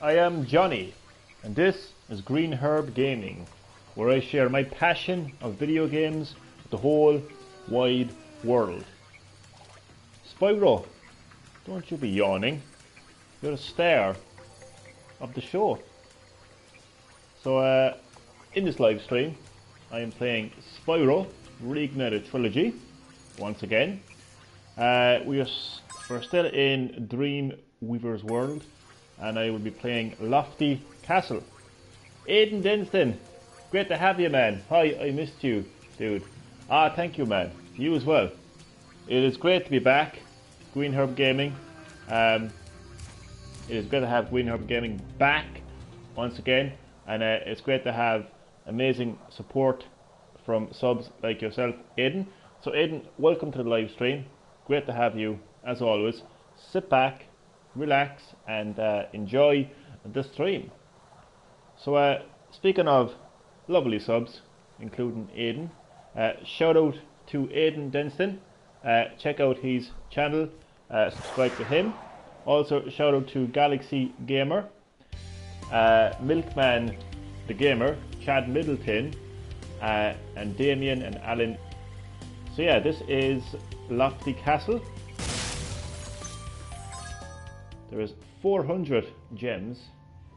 I am Johnny, and this is Green Herb Gaming, where I share my passion of video games with the whole wide world. Spyro, don't you be yawning. You're the star of the show. So, in this live stream, I am playing Spyro Reignited Trilogy once again. We're still in Dreamweaver's world, and I will be playing Lofty Castle. Aiden Denston, great to have you, man. Hi, I missed you, dude. Thank you, man. You as well. It is great to be back. Green Herb Gaming. It is great to have Green Herb Gaming back once again, and it's great to have amazing support from subs like yourself, Aiden. So, Aiden, welcome to the live stream. Great to have you, as always. Sit back, relax, and enjoy the stream. So, speaking of lovely subs, including Aiden, shout out to Aiden Denston. Check out his channel, subscribe to him. Also, shout out to Galaxy Gamer, Milkman the Gamer, Chad Middleton, and Damien and Alan. So yeah, this is Lofty Castle. There is 400 gems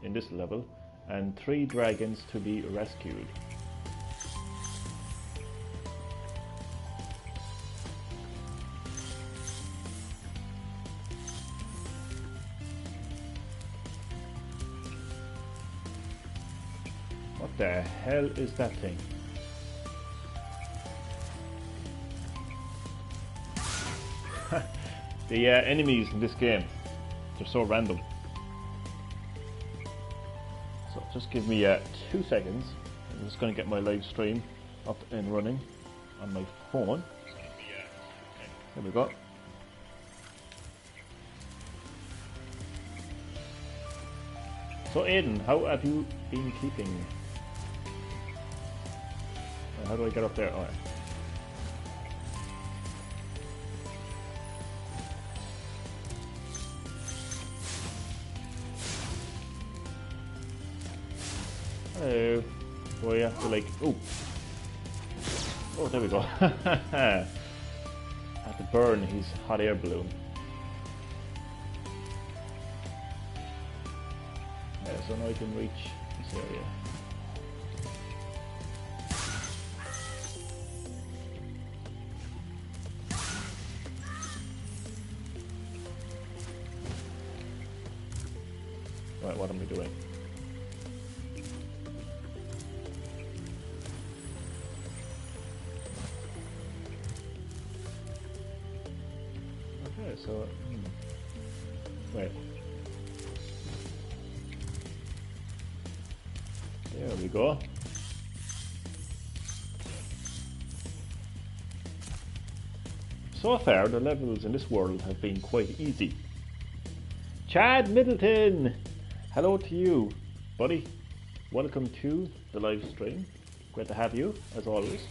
in this level and 3 dragons to be rescued. What the hell is that thing? The enemies in this game, they're so random. So just give me 2 seconds. I'm just going to get my live stream up and running on my phone. There we go. So Aiden, how have you been keeping? How do I get up there? Alright. Hello. Do I have to like... Oh, there we go. I have to burn his hot air balloon. Yeah, so now I can reach this area. Right, what am I doing? Okay, so... Wait. There we go. So far, the levels in this world have been quite easy. Chad Middleton! Hello to you, buddy. Welcome to the live stream. Great to have you, as always.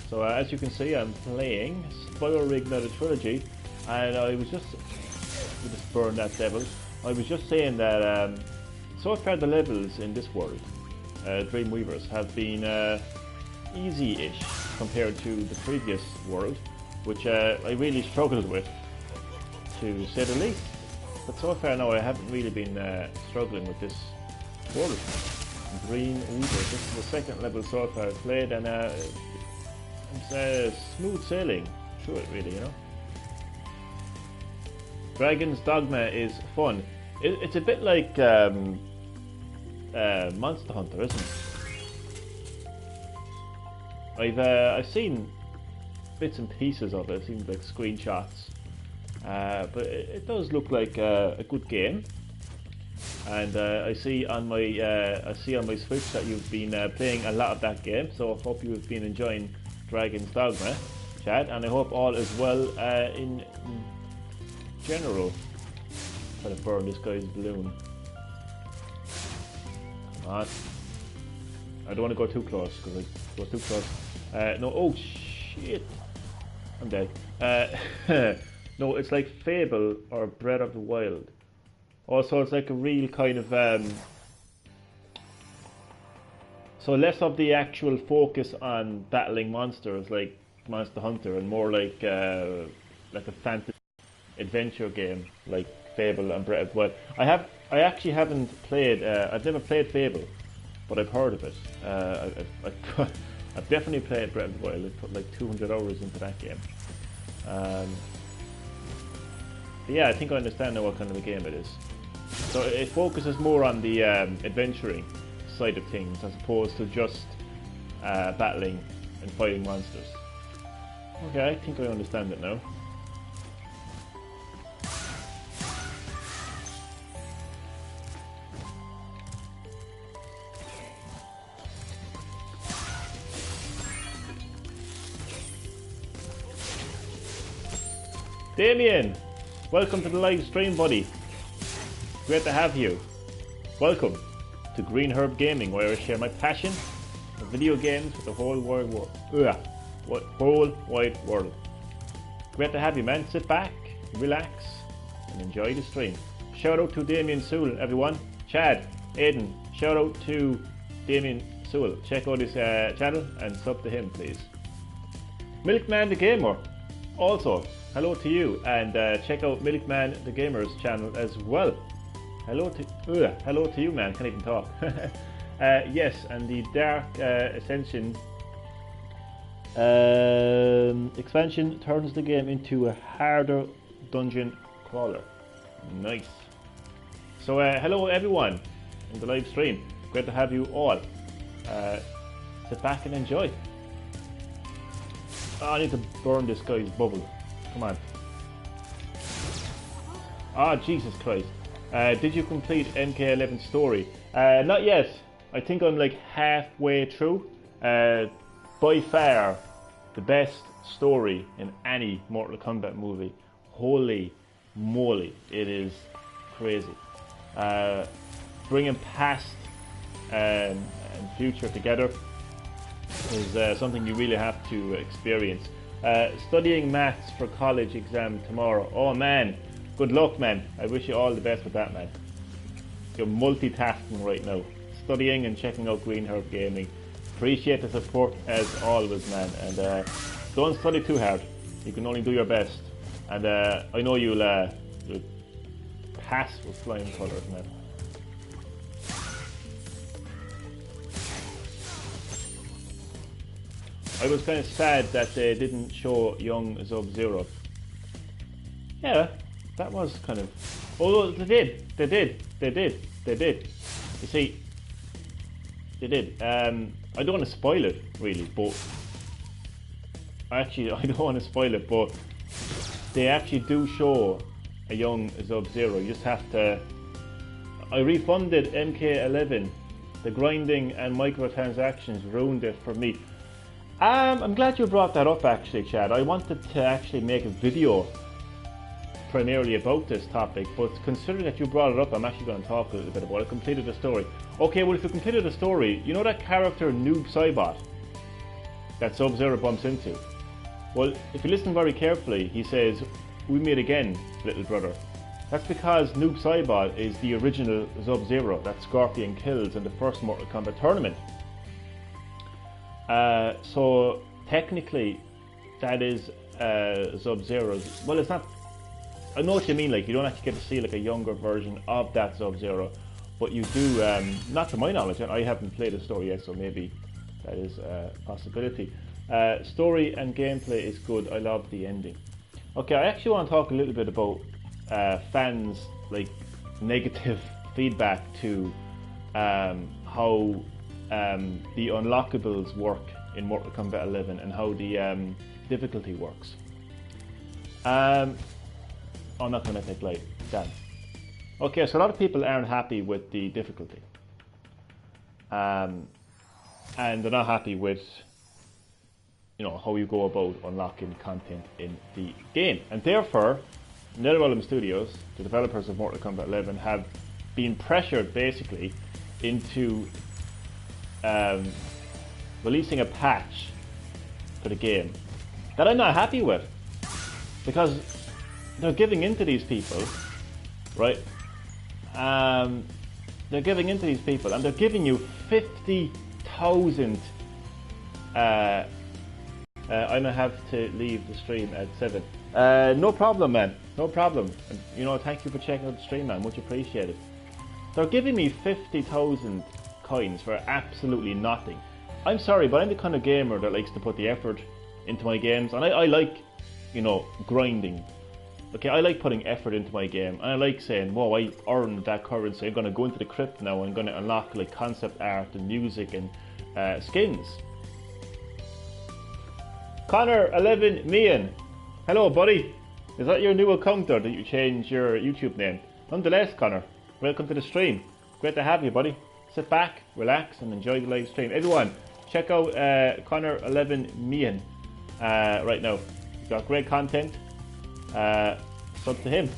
So as you can see, I'm playing Spyro Reignited Trilogy, and I was just... We just burned that devil. I was just saying that so far the levels in this world, Dreamweavers, have been easy-ish compared to the previous world, which I really struggled with, to say the least. But so far now I haven't really been struggling with this world. Dreamweavers, this is the second level so far I've played, and it's smooth sailing through it, really, you know. Dragon's Dogma is fun. It's a bit like Monster Hunter, isn't it? I've seen bits and pieces of it. It seems like screenshots, but it does look like a good game. And I see on my Switch that you've been playing a lot of that game. So I hope you've been enjoying Dragon's Dogma, Chad, and I hope all is well in general. Try to burn this guy's balloon. Come on. I don't want to go too close, because I go too close. No, oh shit. I'm dead. No, it's like Fable or Breath of the Wild. Also, it's like a real kind of so less of the actual focus on battling monsters like Monster Hunter, and more like a fantasy adventure game like Fable and Breath of the Wild. I actually haven't played. I've never played Fable, but I've heard of it. I've definitely played Breath of the Wild. I've put like 200 hours into that game. But yeah, I think I understand now what kind of a game it is. So it focuses more on the adventuring side of things as opposed to just battling and fighting monsters. Okay, I think I understand it now. Damien! Welcome to the live stream, buddy. Great to have you. Welcome to Green Herb Gaming, where I share my passion for video games with the whole wide world. Whole wide world. Great to have you, man. Sit back, relax, and enjoy the stream. Shout out to Damien Sewell, everyone. Chad, Aiden, shout out to Damien Sewell. Check out his channel and sub to him, please. Milkman the Gamer, also. Hello to you, and check out Milkman the Gamer's channel as well. Hello to you, man. Can't even talk. Yes, and the Dark Ascension expansion turns the game into a harder dungeon crawler. Nice. So hello everyone in the live stream. Great to have you all. Sit back and enjoy. Oh, I need to burn this guy's bubble. Come on. Ah, Jesus Christ. Did you complete MK11 story? Not yet. I think I'm like halfway through. By far the best story in any Mortal Kombat movie. Holy moly, it is crazy. Bringing past and future together is something you really have to experience. Studying maths for college exam tomorrow. Oh man, good luck, man. I wish you all the best with that, man. You're multitasking right now. Studying and checking out Green Herb Gaming. Appreciate the support as always, man. And don't study too hard. You can only do your best. And I know you'll pass with flying colours, man. I was kind of sad that they didn't show young Sub-Zero. Yeah, that was kind of... Although they did. You see, they did. I don't want to spoil it, really, but... Actually, I don't want to spoil it, but... They actually do show a young Sub-Zero. You just have to... I refunded MK11. The grinding and microtransactions ruined it for me. I'm glad you brought that up, actually, Chad. I wanted to actually make a video primarily about this topic, but considering that you brought it up, I'm actually going to talk a little bit about it. I completed the story. Okay, well, if you completed the story, you know that character Noob Saibot that Sub-Zero bumps into? Well, if you listen very carefully, he says, "We meet again, little brother." That's because Noob Saibot is the original Sub-Zero that Scorpion kills in the first Mortal Kombat tournament. So technically that is Sub-Zero's, well, it's not, I know what you mean, like you don't actually get to see like a younger version of that Sub-Zero, but you do, not to my knowledge, and I haven't played the story yet, so maybe that is a possibility. Story and gameplay is good. I love the ending. Okay, I actually want to talk a little bit about fans like negative feedback to how the unlockables work in Mortal Kombat 11 and how the difficulty works. I'm not going to take light. Damn. Okay, so a lot of people aren't happy with the difficulty. And they're not happy with, you know, how you go about unlocking content in the game. And therefore, NetherRealm Studios, the developers of Mortal Kombat 11, have been pressured basically into releasing a patch for the game that I'm not happy with, because they're giving in to these people, right? they're giving in to these people, and they're giving you 50,000. I'm gonna have to leave the stream at 7. No problem, man. No problem. And, you know, thank you for checking out the stream, man. Much appreciated. They're giving me 50,000 coins for absolutely nothing. I'm sorry, but I'm the kind of gamer that likes to put the effort into my games, and I like, you know, grinding. Okay, I like putting effort into my game, and I like saying, whoa, I earned that currency, I'm going to go into the crypt now, and I'm going to unlock like concept art and music and skins. Connor 11 Meehan, hello buddy, is that your new account or did you change your YouTube name? Nonetheless, Connor, welcome to the stream, great to have you buddy. Sit back, relax and enjoy the live stream. Everyone, check out Connor 11 Meehan right now, he's got great content. Sub to him.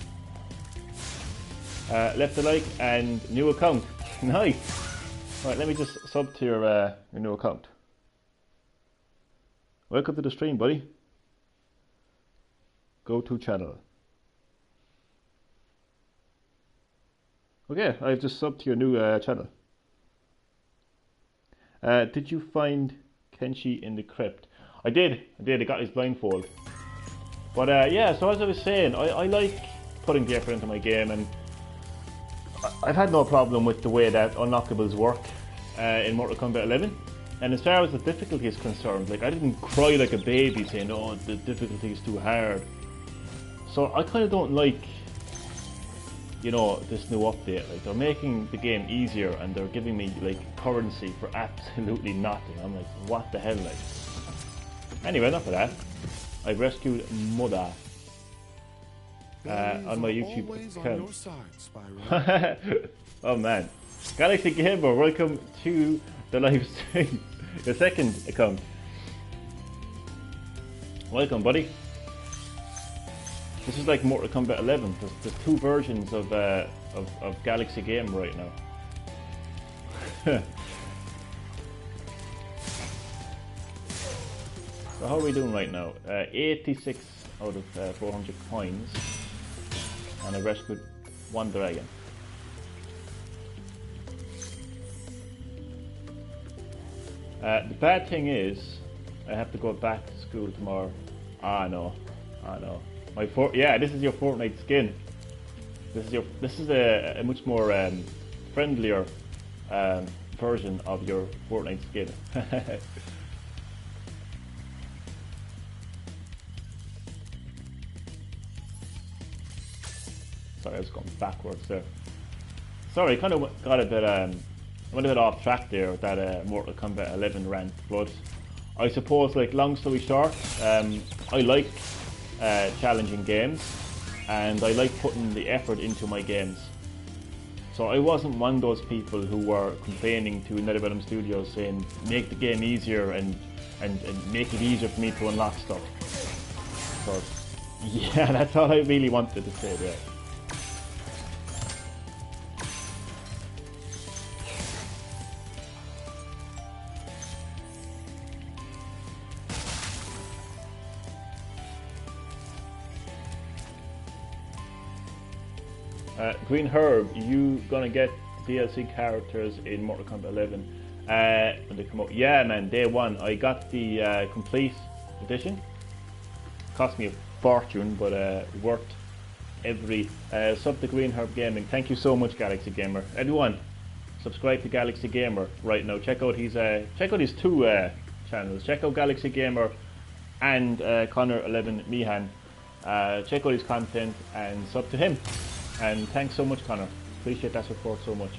Left a like and new account. Nice. Alright, let me just sub to your new account. Welcome to the stream, buddy. Go to channel. Okay, I've just subbed to your new channel. Did you find Kenshi in the crypt? I did. I got his blindfold. But yeah, so as I was saying, I like putting the effort into my game, and I've had no problem with the way that unlockables work in Mortal Kombat 11. And as far as the difficulty is concerned, like I didn't cry like a baby saying, oh, the difficulty is too hard. So I kind of don't like, you know, this new update. Like they're making the game easier and they're giving me like currency for absolutely nothing. I'm like, what the hell, like? Anyway, enough of that. I've rescued Mother on my YouTube account. Side, oh man. Galaxy Gamer, welcome to the live stream. The second account. Welcome, buddy. This is like Mortal Kombat 11. There's two versions of Galaxy Gamer right now. So how are we doing right now? 86 out of 400 coins, and I rescued one dragon. The bad thing is, I have to go back to school tomorrow. I know. Yeah, this is your Fortnite skin. This is a much more friendlier version of your Fortnite skin. Sorry, I was going backwards there. Sorry, kind of got a bit, went a bit off track there with that Mortal Kombat 11 rant, but I suppose, like, long story short, I like challenging games, and I like putting the effort into my games. So I wasn't one of those people who were complaining to NetherRealm Studios saying, make the game easier and make it easier for me to unlock stuff. So, yeah, that's all I really wanted to say there. Green Herb, you gonna get DLC characters in Mortal Kombat 11 when they come out? Yeah, man, day one. I got the complete edition. Cost me a fortune, but worth every sub to Green Herb Gaming. Thank you so much, Galaxy Gamer. Everyone, subscribe to Galaxy Gamer right now. Check out his two channels. Check out Galaxy Gamer and Connor 11 Meehan. Check out his content and sub to him. And thanks so much, Connor. Appreciate that support so much.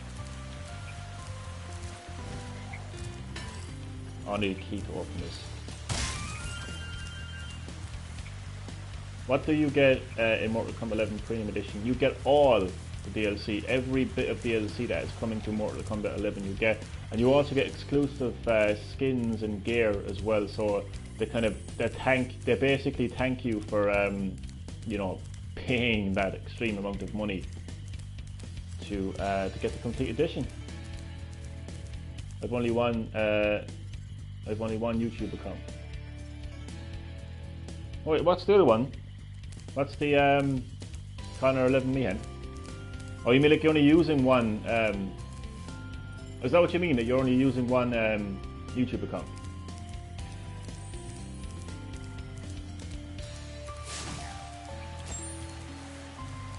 I need a key to open this. What do you get in Mortal Kombat 11 Premium Edition? You get all the DLC, every bit of DLC that is coming to Mortal Kombat 11 you get. And you also get exclusive skins and gear as well. So they they basically thank you for, you know, paying that extreme amount of money to get the complete edition. I've only one YouTube account. Oh, wait, what's the other one? What's the Connor 11 Meehan? Oh, you mean like you're only using one? Is that what you mean? That you're only using one YouTube account?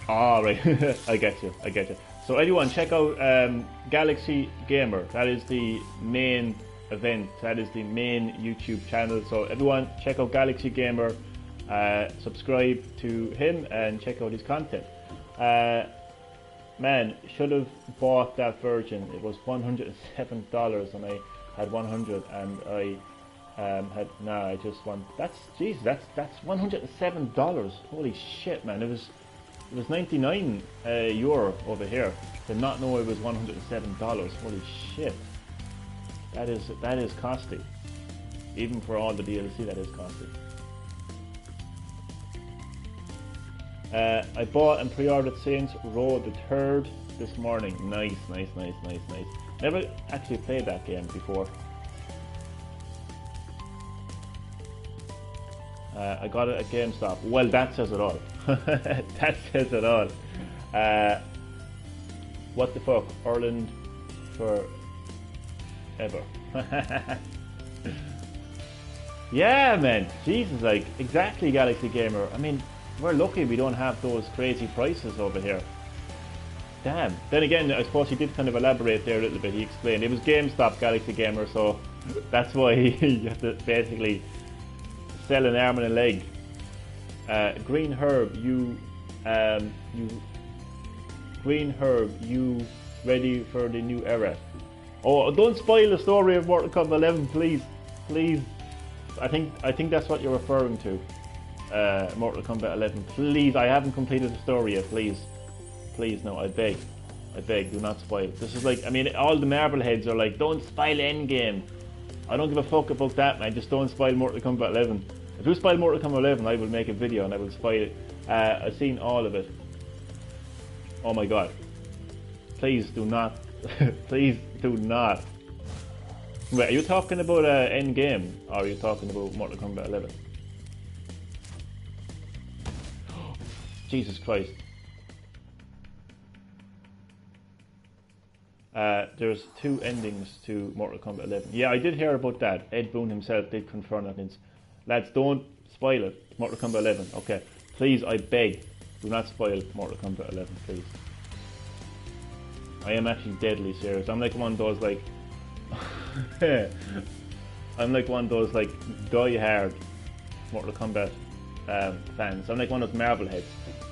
Ah, right. I get you. I get you. So everyone, check out Galaxy Gamer. That is the main event. That is the main YouTube channel. So everyone, check out Galaxy Gamer. Subscribe to him and check out his content. Man, should have bought that version. It was $107 and I had 100 and I had I just want that's $107. Holy shit, man. It was 99 euro over here. To not know it was $107. Holy shit. That is costly. Even for all the DLC, that is costly. I bought and pre-ordered Saints Row the 3rd this morning. Nice. Never actually played that game before. I got it at GameStop. Well, that says it all. That says it all. What the fuck? Ireland forever. Yeah, man. Jesus, like, exactly, Galaxy Gamer. I mean, we're lucky we don't have those crazy prices over here. Damn. Then again, I suppose he did kind of elaborate there a little bit. He explained it was GameStop, Galaxy Gamer, so that's why you have to basically sell an arm and a leg. Green Herb, you ready for the new era? Oh, don't spoil the story of Mortal Kombat 11, please. I think that's what you're referring to. Mortal Kombat 11. Please, I haven't completed the story yet. Please, no, I beg, do not spoil. This is like, I mean, all the marble heads are like, don't spoil Endgame. I don't give a fuck about that, man. Just don't spoil Mortal Kombat 11. If you spoil Mortal Kombat 11, I will make a video and I will spoil it. I've seen all of it. Oh my god. Please do not. Please do not. Wait, are you talking about Endgame or are you talking about Mortal Kombat 11? Jesus Christ. There's 2 endings to Mortal Kombat 11. Yeah, I did hear about that. Ed Boon himself did confirm that. Lads, don't spoil it. Mortal Kombat 11. Okay. Please, I beg, do not spoil Mortal Kombat 11, please. I am actually deadly serious. I'm like one of those like... I'm like one of those like die-hard Mortal Kombat fans. I'm like one of those marble heads.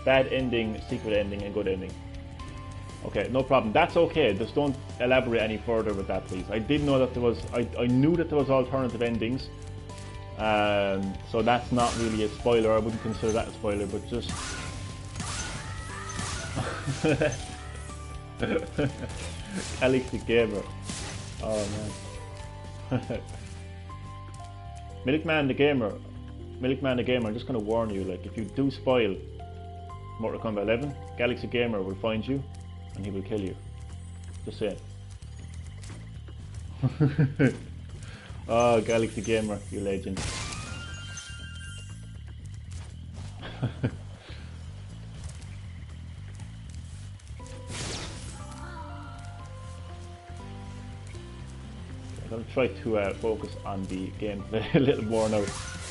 Bad ending, secret ending, and good ending. Okay, no problem. That's okay. Just don't elaborate any further with that, please. I did know that there was... I knew that there was alternative endings. So that's not really a spoiler. I wouldn't consider that a spoiler, but just... Galaxy Gamer. Oh man. Milkman the Gamer, I'm just going to warn you, like, if you do spoil Mortal Kombat 11, Galaxy Gamer will find you and he will kill you. Just saying. Oh, Galaxy Gamer, you legend. I'm going to try to focus on the gameplay a little more now.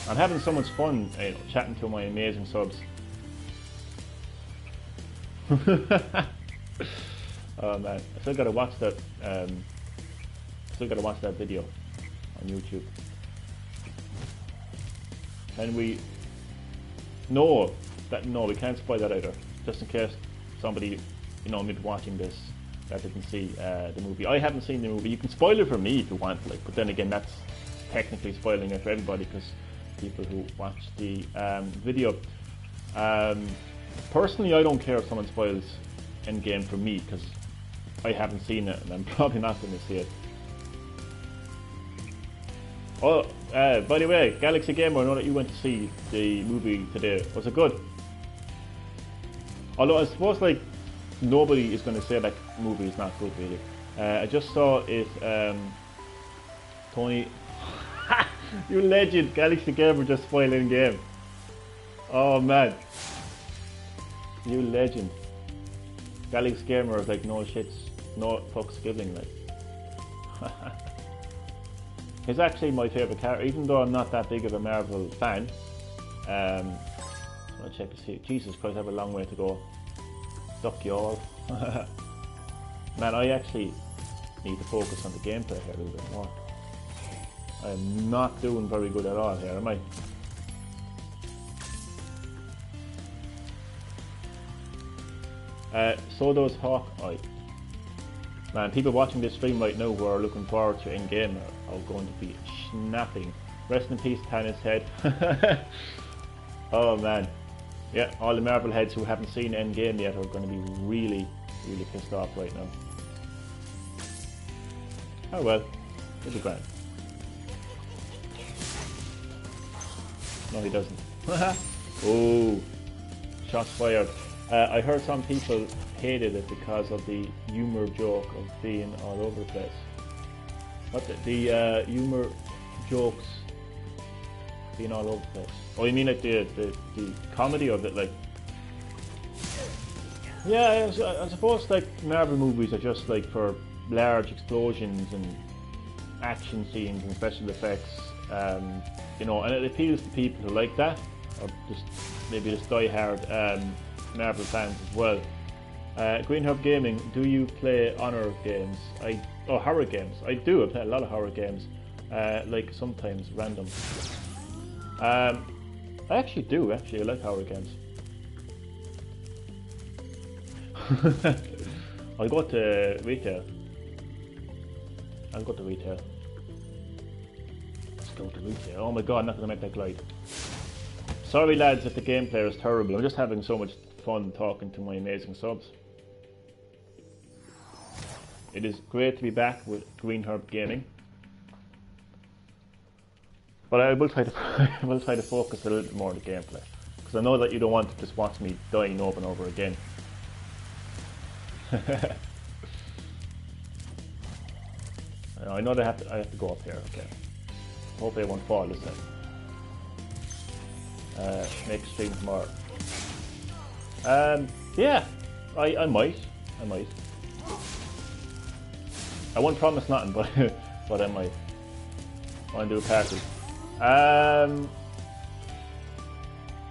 I'm having so much fun chatting to my amazing subs. Oh man, I still gotta watch that. Video on YouTube. Can we? No, we can't spoil that either. Just in case somebody, maybe watching this that didn't see the movie. I haven't seen the movie. You can spoil it for me if you want, like, but then again, that's technically spoiling it for everybody because people who watch the video. Personally, I don't care if someone spoils Endgame for me because I haven't seen it and I'm probably not going to see it. Oh, by the way, Galaxy Gamer, I know that you went to see the movie today. Was it good? Although I suppose, like, nobody is going to say that movie is not good, really. I just saw it, Tony... You legend, Galaxy Gamer just spoiling game. Oh man. You legend. Galax Gamer is like no shits, no fucks given like. He's actually my favourite character, even though I'm not that big of a Marvel fan. I'll check to see. Jesus Christ, I have a long way to go. Fuck you all. Man, I actually need to focus on the gameplay here a little bit more. I'm not doing very good at all here, am I? So does Hawkeye. Man, people watching this stream right now who are looking forward to in-game are going to be snapping. Rest in peace, Tannis head. Oh man. Yeah, all the Marvel heads who haven't seen Endgame yet are going to be really, really pissed off right now. Oh well, it'll be grand. No, he doesn't. Oh, shots fired. I heard some people hated it because of the humour joke of being all over the place. What the humour jokes being all over the place? Oh, you mean like the comedy of it, like? Yeah, I suppose like Marvel movies are just like for large explosions and action scenes and special effects, you know, and it appeals to people who like that, or just maybe just die-hard Marvel fans as well. Green Herb Gaming, do you play horror games? Horror games. I do. I play a lot of horror games, like sometimes random. I actually do. Actually, I like horror games. I'll go to retail. Let's go to retail. Oh my god, I'm not gonna make that glide. Sorry lads if the gameplay is terrible. I'm just having so much fun talking to my amazing subs. It is great to be back with Green Herb Gaming. But I will try to focus a little bit more on the gameplay. Because I know that you don't want to just watch me dying over and over again. I know that I have to go up here, okay. Hopefully I won't fall this time. Make stream tomorrow. Yeah, I might. I won't promise nothing, but but I might. Want to do a party?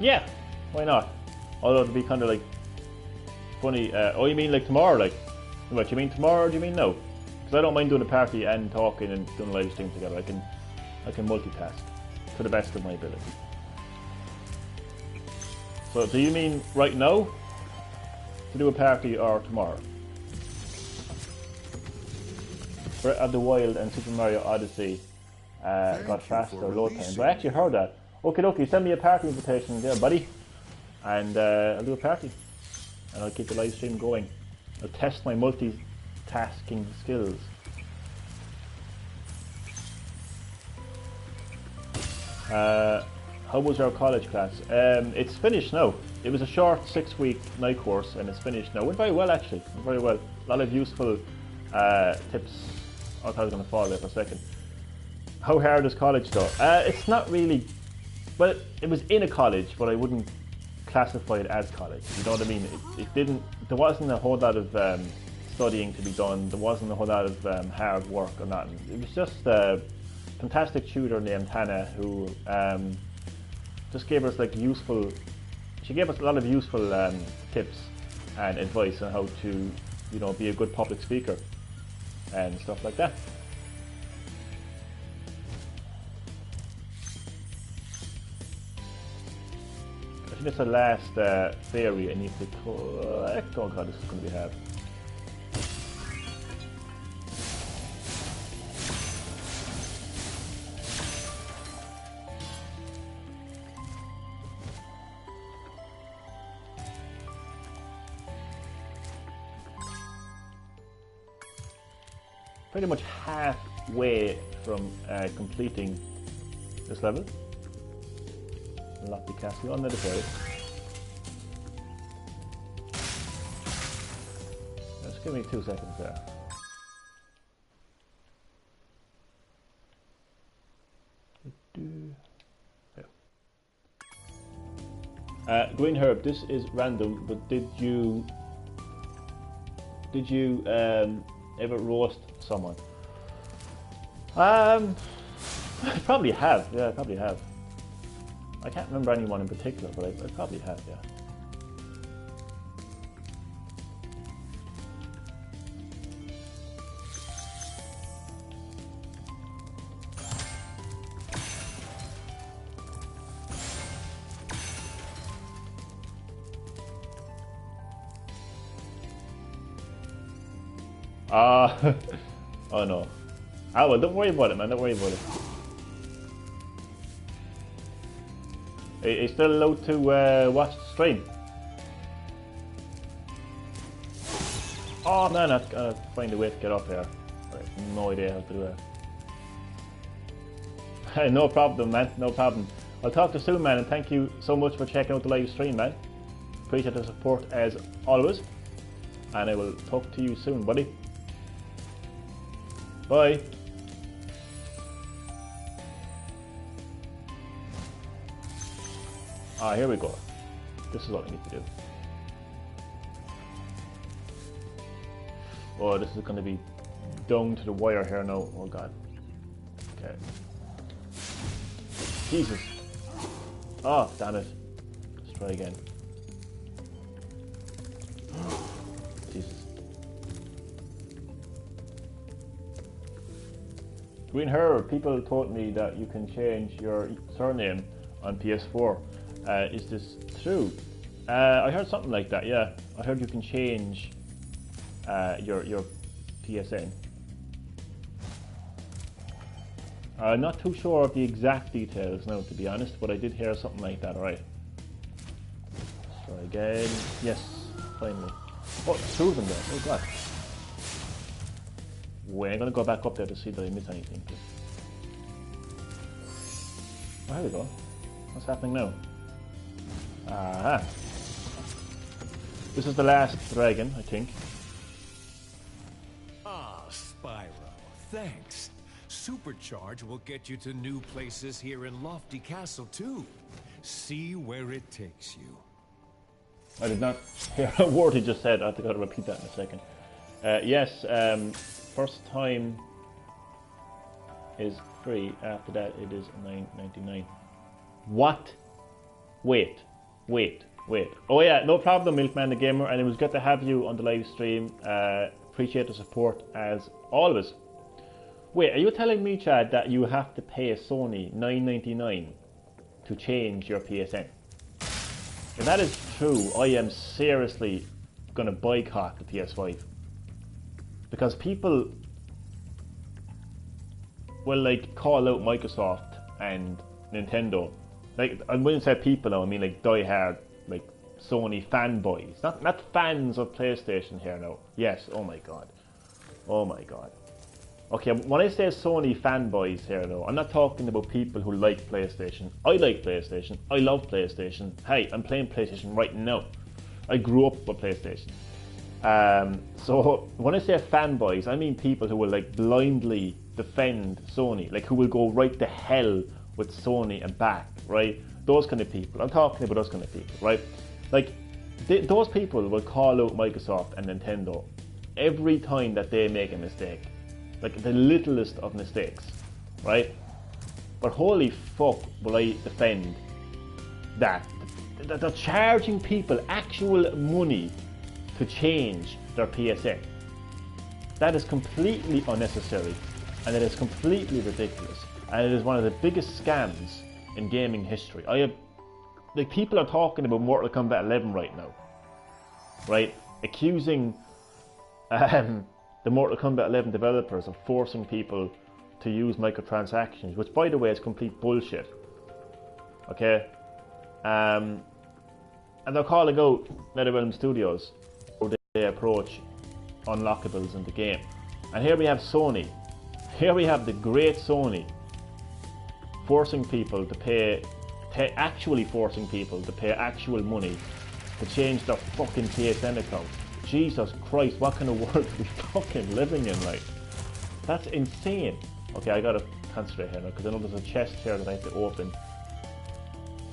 Yeah, why not? Although it'd be kind of like funny. Oh, you mean like tomorrow? Like, what? You mean tomorrow? Or do you mean no? Because I don't mind doing a party and talking and doing a live stream together. I can multitask to the best of my ability. So, do you mean right now to do a party or tomorrow? Breath of the Wild and Super Mario Odyssey got faster load times. I actually heard that. Okay, send me a party invitation there, buddy. And I'll do a party. And I'll keep the live stream going. I'll test my multitasking skills. How was your college class? It's finished now. It was a short 6-week night course and it's finished now. Went very well actually, went very well. A lot of useful tips. I thought I was going to fall there for a second. How hard is college though? It's not really, well, it was in a college, but I wouldn't classify it as college. You know what I mean? There wasn't a whole lot of studying to be done. There wasn't a whole lot of hard work or nothing. It was just a fantastic tutor named Hannah who just gave us like she gave us a lot of useful tips and advice on how to, you know, be a good public speaker and stuff like that. I think that's the last fairy I need to collect. Oh god, this is going to be hard. Pretty much halfway from completing this level. Unlock the castle on the fairy. Just give me 2 seconds there. Green Herb, this is random, but did you did you ever roast someone? I probably have. Yeah, I probably have. I can't remember anyone in particular, but I probably have. Yeah. Oh no. Ah well, don't worry about it, man. Don't worry about it. Are you still allowed to watch the stream? Oh man, I've got to find a way to get up here. I have no idea how to do it. No problem, man. No problem. I'll talk to you soon, man, and thank you so much for checking out the live stream, man. Appreciate the support as always. And I will talk to you soon, buddy. Bye. Ah, here we go. This is what we need to do. Oh, this is going to be down to the wire here now. Oh god. Okay. Jesus. Oh, damn it. Let's try again. Jesus. Green Herb, people told me that you can change your surname on PS4. Is this true? I heard something like that, yeah. I heard you can change your PSN. I'm not too sure of the exact details now, to be honest, but I did hear something like that, alright. Let's try again. Yes, finally. Oh, it's two of them there. Oh god. Wait, I'm gonna go back up there to see that I miss anything. Oh, here we go. What's happening now? Aha. This is the last dragon, I think. Ah, Spyro, thanks. Supercharge will get you to new places here in Lofty Castle, too. See where it takes you. I did not hear a word he just said. I have to go to repeat that in a second. Yes, first time is free. After that, it is $9.99. What? Wait. Oh yeah, no problem, Milkman the Gamer, and it was good to have you on the live stream. Appreciate the support as always. Wait, are you telling me, Chad, that you have to pay Sony $9.99 to change your PSN? If that is true, I am seriously going to boycott the PS5. Because people will like call out Microsoft and Nintendo. Like, I wouldn't say people now, I mean like die-hard, like Sony fanboys. Not fans of PlayStation here now. Yes, oh my god. Oh my god. Okay, when I say Sony fanboys here though, I'm not talking about people who like PlayStation. I like PlayStation. I love PlayStation. Hey, I'm playing PlayStation right now. I grew up with PlayStation. So when I say fanboys, I mean people who will like blindly defend Sony, like who will go right to hell with Sony and back, right? Those kind of people. I'm talking about those kind of people, right? Like those people will call out Microsoft and Nintendo every time that they make a mistake. Like the littlest of mistakes, right? But holy fuck will I defend that. They're charging people actual money to change their PSN. That is completely unnecessary, and it is completely ridiculous, and it is one of the biggest scams in gaming history. Like people are talking about Mortal Kombat 11 right now, right? Accusing the Mortal Kombat 11 developers of forcing people to use microtransactions, which by the way is complete bullshit. Okay? And they're calling out NetherRealm Studios how they approach unlockables in the game. And here we have Sony. Here we have the great Sony forcing people to pay, actually forcing people to pay actual money to change their fucking PSN account. Jesus Christ, what kind of world are we fucking living in, like? That's insane. Okay, I gotta concentrate here now, because I know there's a chest here that I have to open.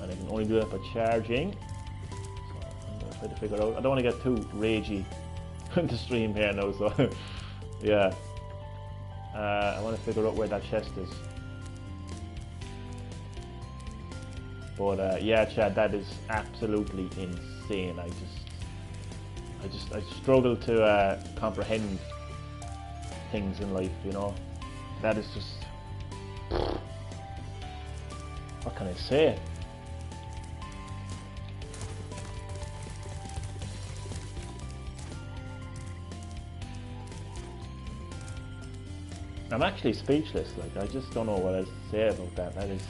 And I can only do that by charging. So I'm gonna try to figure out. I don't want to get too ragey the stream here now, so yeah. I want to figure out where that chest is. But yeah, Chad, that is absolutely insane. I struggle to comprehend things in life, you know. That is just, what can I say? I'm actually speechless. Like, I just don't know what else to say about that. That is.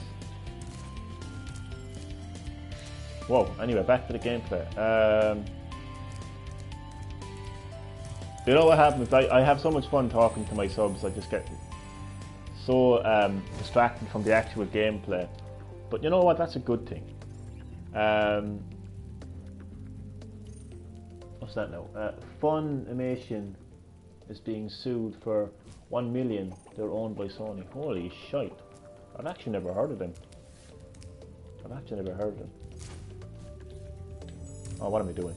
Whoa. Anyway, back to the gameplay. You know what happens? I have so much fun talking to my subs. I just get so distracted from the actual gameplay. But you know what? That's a good thing. What's that now? Funimation is being sued for 1 million. They're owned by Sony. Holy shite. I've actually never heard of them. Oh, what am I doing?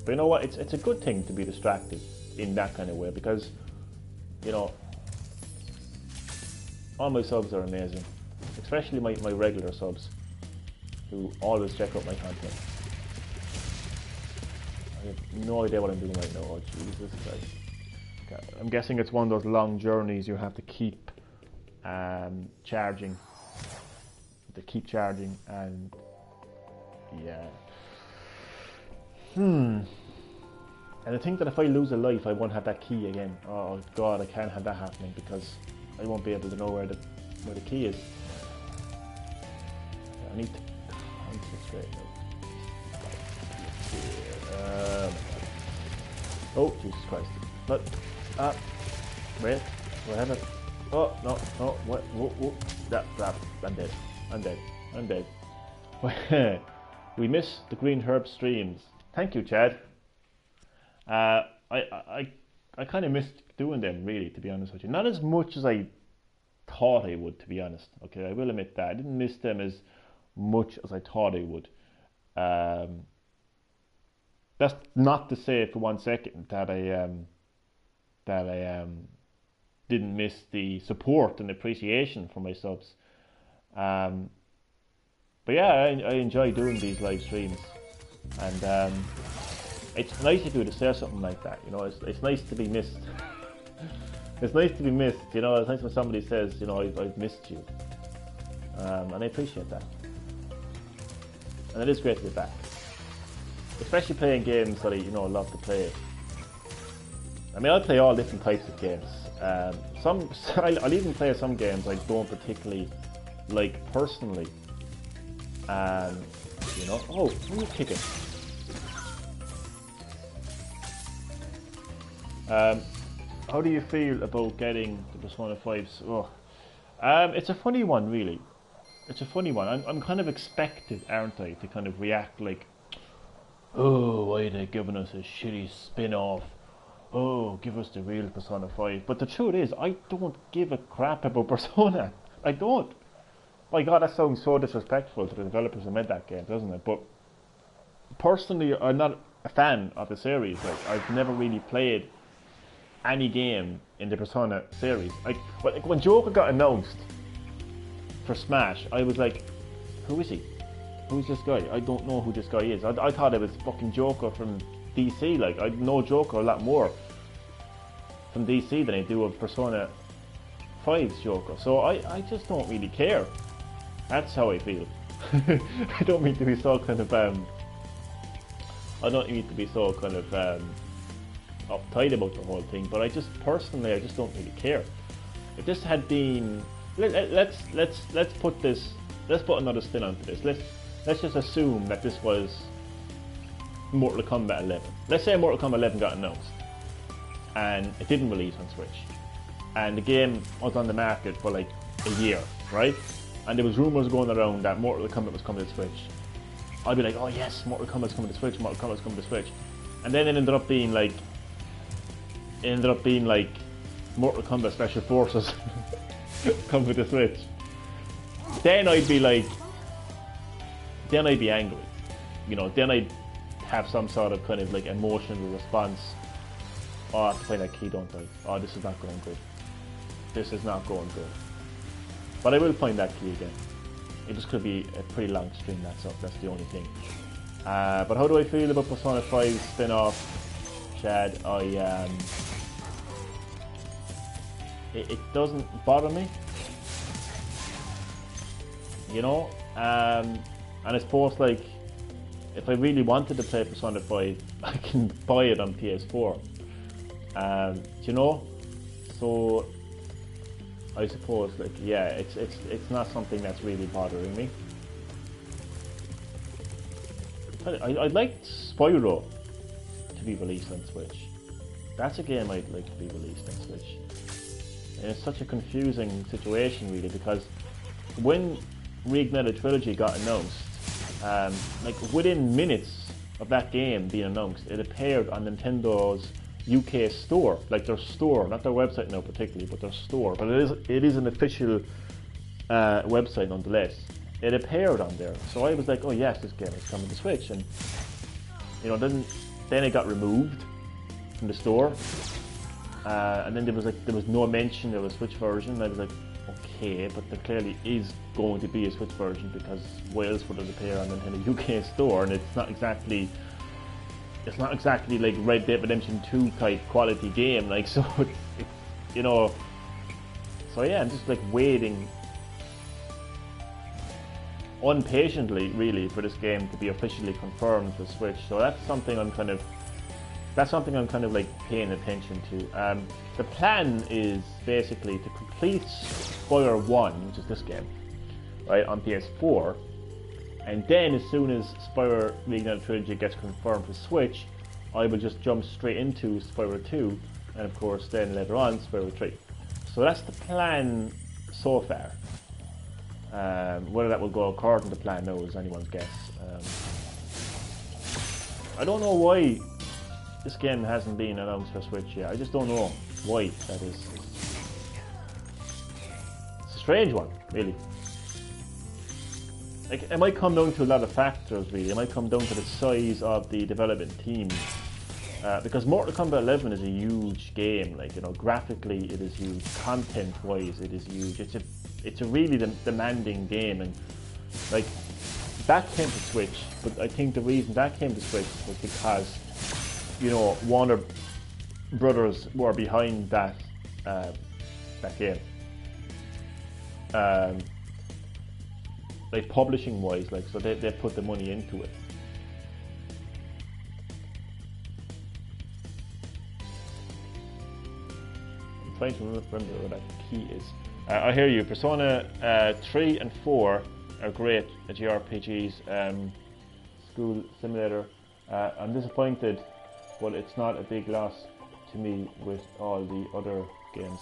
But you know what? It's a good thing to be distracted in that kind of way, because, you know, all my subs are amazing. Especially my regular subs, who always check out my content. I have no idea what I'm doing right now. Oh, Jesus Christ. I'm guessing it's one of those long journeys you have to keep charging. And yeah. And I think that if I lose a life, I won't have that key again. Oh God, I can't have that happening, because I won't be able to know where the key is. I need to straight out. Oh Jesus Christ! But wait, whatever. Oh no, whoa. That, I'm dead. We miss the green herb streams. Thank you, Chad. I kind of missed doing them, really, to be honest with you. Not as much as I thought I would, to be honest. Okay, I will admit that I didn't miss them as much as I thought I would. That's not to say for 1 second that I didn't miss the support and appreciation from my subs. But yeah, I enjoy doing these live streams, and it's nice of you to say something like that. You know, it's nice to be missed. It's nice to be missed. You know, it's nice when somebody says, you know, I've missed you, and I appreciate that. And it is great to be back, especially playing games that I love to play. I mean, I'll play all different types of games. I'll even play some games I don't particularly like personally. You know, oh, who are you kicking? How do you feel about getting the Persona 5s? Oh, it's a funny one, really. It's a funny one. I'm kind of expected, aren't I, to kind of react like, oh, why are they giving us a shitty spin-off? Oh, give us the real Persona 5. But the truth is, I don't give a crap about Persona. I don't. My God, that sounds so disrespectful to the developers who made that game, doesn't it? But personally, I'm not a fan of the series. Like, I've never really played any game in the Persona series. Like when Joker got announced for Smash, I was like, who is he? Who's this guy? I don't know who this guy is. I thought it was fucking Joker from DC. Like, I know Joker a lot more from DC than I do of Persona 5's Joker. So I just don't really care. That's how I feel. I don't mean to be so kind of uptight about the whole thing, but I just don't really care. If this had been, let's put another spin onto this. Let's just assume that this was Mortal Kombat 11. Let's say Mortal Kombat 11 got announced and it didn't release on Switch, and the game was on the market for like a year, right? And there was rumours going around that Mortal Kombat was coming to Switch. I'd be like, oh yes, Mortal Kombat's coming to Switch, and then it ended up being like Mortal Kombat Special Forces coming to Switch. Then I'd be angry, you know. Then I'd have some sort of kind of like emotional response. Oh, I have to find that key, don't I? Oh, this is not going good. This is not going good. But I will find that key again. It just could be a pretty long stream, that's the only thing. But how do I feel about Persona 5 spin-off, Chad? It doesn't bother me. You know? And I suppose, like, if I really wanted to play Persona 5, I can buy it on PS4. You know? So I suppose, like, yeah, it's not something that's really bothering me. I'd like Spyro to be released on Switch. That's a game I'd like to be released on Switch. And it's such a confusing situation, really, because when Reignited Trilogy got announced, like within minutes of that game being announced, it appeared on Nintendo's UK store, like their store, not their website now particularly, but their store. But it is an official website nonetheless. It appeared on there, so I was like, oh yes, this game is coming to Switch, and you know, then it got removed from the store, and then there was no mention of a Switch version. And I was like, okay, but there clearly is going to be a Switch version, because why else would it appear on the Nintendo UK store? And it's not exactly like Red Dead Redemption 2 type quality game, like, so it's you know, so yeah, I'm just like waiting impatiently really for this game to be officially confirmed for Switch. So that's something I'm kind of like paying attention to. The plan is basically to complete Spyro 1, which is this game, right, on PS4, and then as soon as Spyro Reignited Trilogy gets confirmed for Switch, I will just jump straight into Spyro 2, and of course then later on Spyro 3. So that's the plan so far. Whether that will go according to plan now is anyone's guess. I don't know why this game hasn't been announced for Switch yet. I just don't know why that is. It's a strange one, really. Like, it might come down to a lot of factors, really. It might come down to the size of the development team. Because Mortal Kombat 11 is a huge game. Like, you know, graphically it is huge. Content-wise, it is huge. It's a really demanding game, and like, that came to Switch. But I think the reason that came to Switch was because, you know, Warner Brothers were behind that game. Like, publishing wise, like, so they put the money into it. I'm trying to remember where that key is. I hear you. Persona 3 and 4 are great at JRPGs. School Simulator. I'm disappointed, but it's not a big loss to me with all the other games.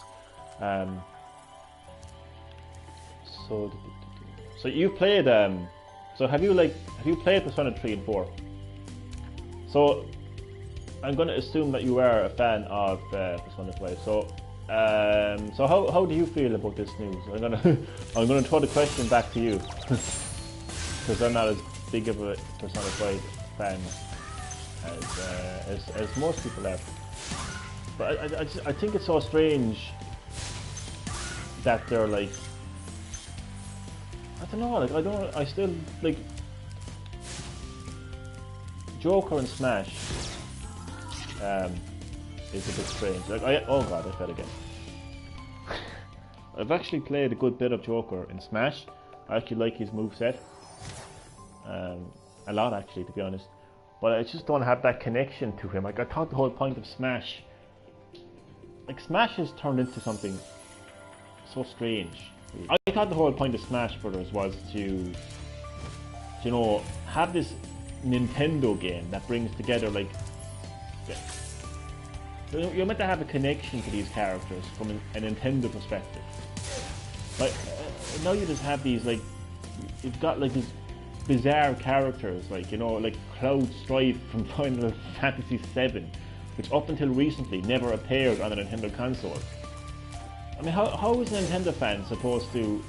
So you played. So have you played Persona 3 and 4? So I'm going to assume that you are a fan of Persona 5. So how do you feel about this news? I'm gonna throw the question back to you, because I'm not as big of a Persona 5 fan as most people are. But I think it's so strange that they're like, I don't know, I still like Joker and Smash. Is a bit strange. Like, oh god, I fell again. I've actually played a good bit of Joker in Smash. I actually like his moveset. A lot, actually, to be honest. But I just don't have that connection to him. Like, I thought the whole point of Smash, like, Smash has turned into something so strange. I thought the whole point of Smash Brothers was to, you know, have this Nintendo game that brings together, like, you're meant to have a connection to these characters from a Nintendo perspective. Like, now you just have these, like, you've got like these bizarre characters, like, you know, like Cloud Strife from Final Fantasy VII, which up until recently never appeared on a Nintendo console. I mean, how is a Nintendo fan supposed to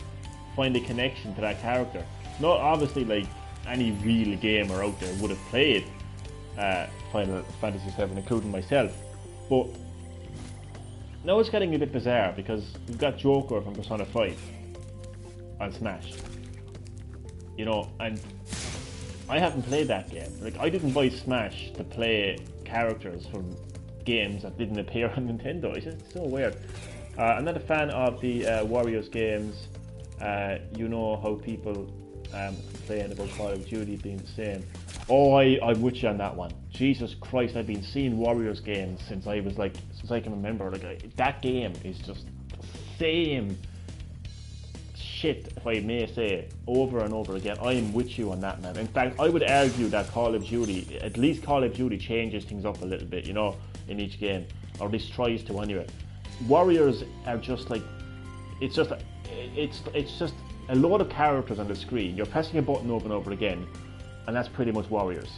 find a connection to that character? Not obviously like any real gamer out there would have played Final Fantasy VII, including myself. But now it's getting a bit bizarre because we've got Joker from Persona 5 on Smash. You know, and I haven't played that game. Like, I didn't buy Smash to play characters from games that didn't appear on Nintendo. It's just so weird. I'm not a fan of the Warriors games. You know how people complain about Call of Duty being the same. Oh, I'm with you on that one. Jesus Christ, I've been seeing Warriors games since I can remember. Like, that game is just the same shit, if I may say, over and over again. I am with you on that, man. In fact, I would argue that Call of Duty, at least Call of Duty, changes things up a little bit, you know, in each game, or at least tries to anyway. Warriors are just like, it's just a load of characters on the screen. You're pressing a button over and over again, and that's pretty much Warriors.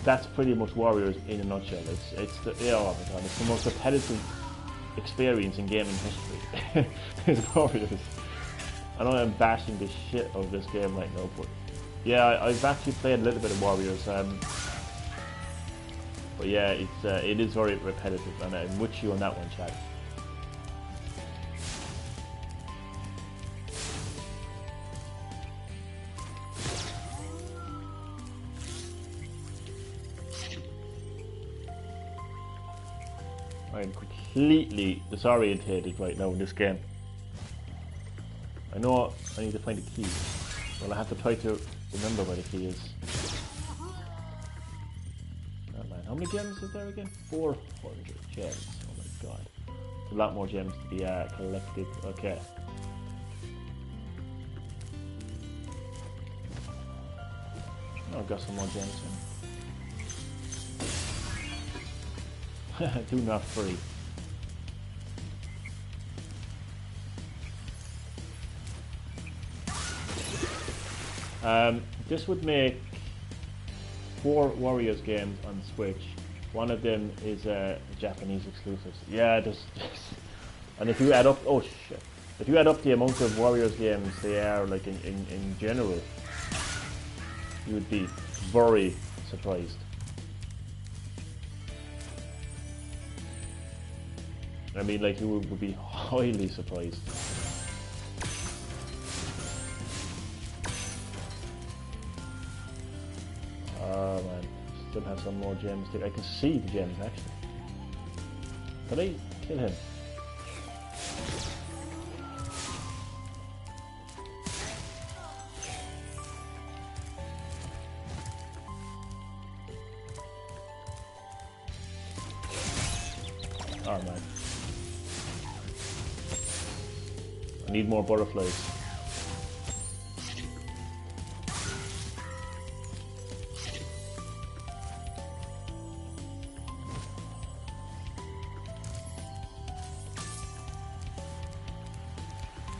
That's pretty much Warriors in a nutshell. It's the most repetitive experience in gaming history. It's Warriors. I know I'm bashing the shit of this game right now, but yeah, I've actually played a little bit of Warriors. But yeah, it is very repetitive, and I'm with you on that one, Chad. I'm completely disorientated right now in this game. I know I need to find a key. Well, I have to try to remember where the key is. Oh man, how many gems is there again? 400 gems. Oh my god. A lot more gems to be collected. Okay. Oh, I've got some more gems in. Do not free. This would make 4 Warriors games on Switch. One of them is a Japanese exclusive. Yeah, and if you add up, oh shit, if you add up the amount of Warriors games they are like in general, you would be very surprised. I mean, like, you would be highly surprised. Oh man, still have some more gems. I can see the gems actually. Did I kill him? Oh man. I need more butterflies.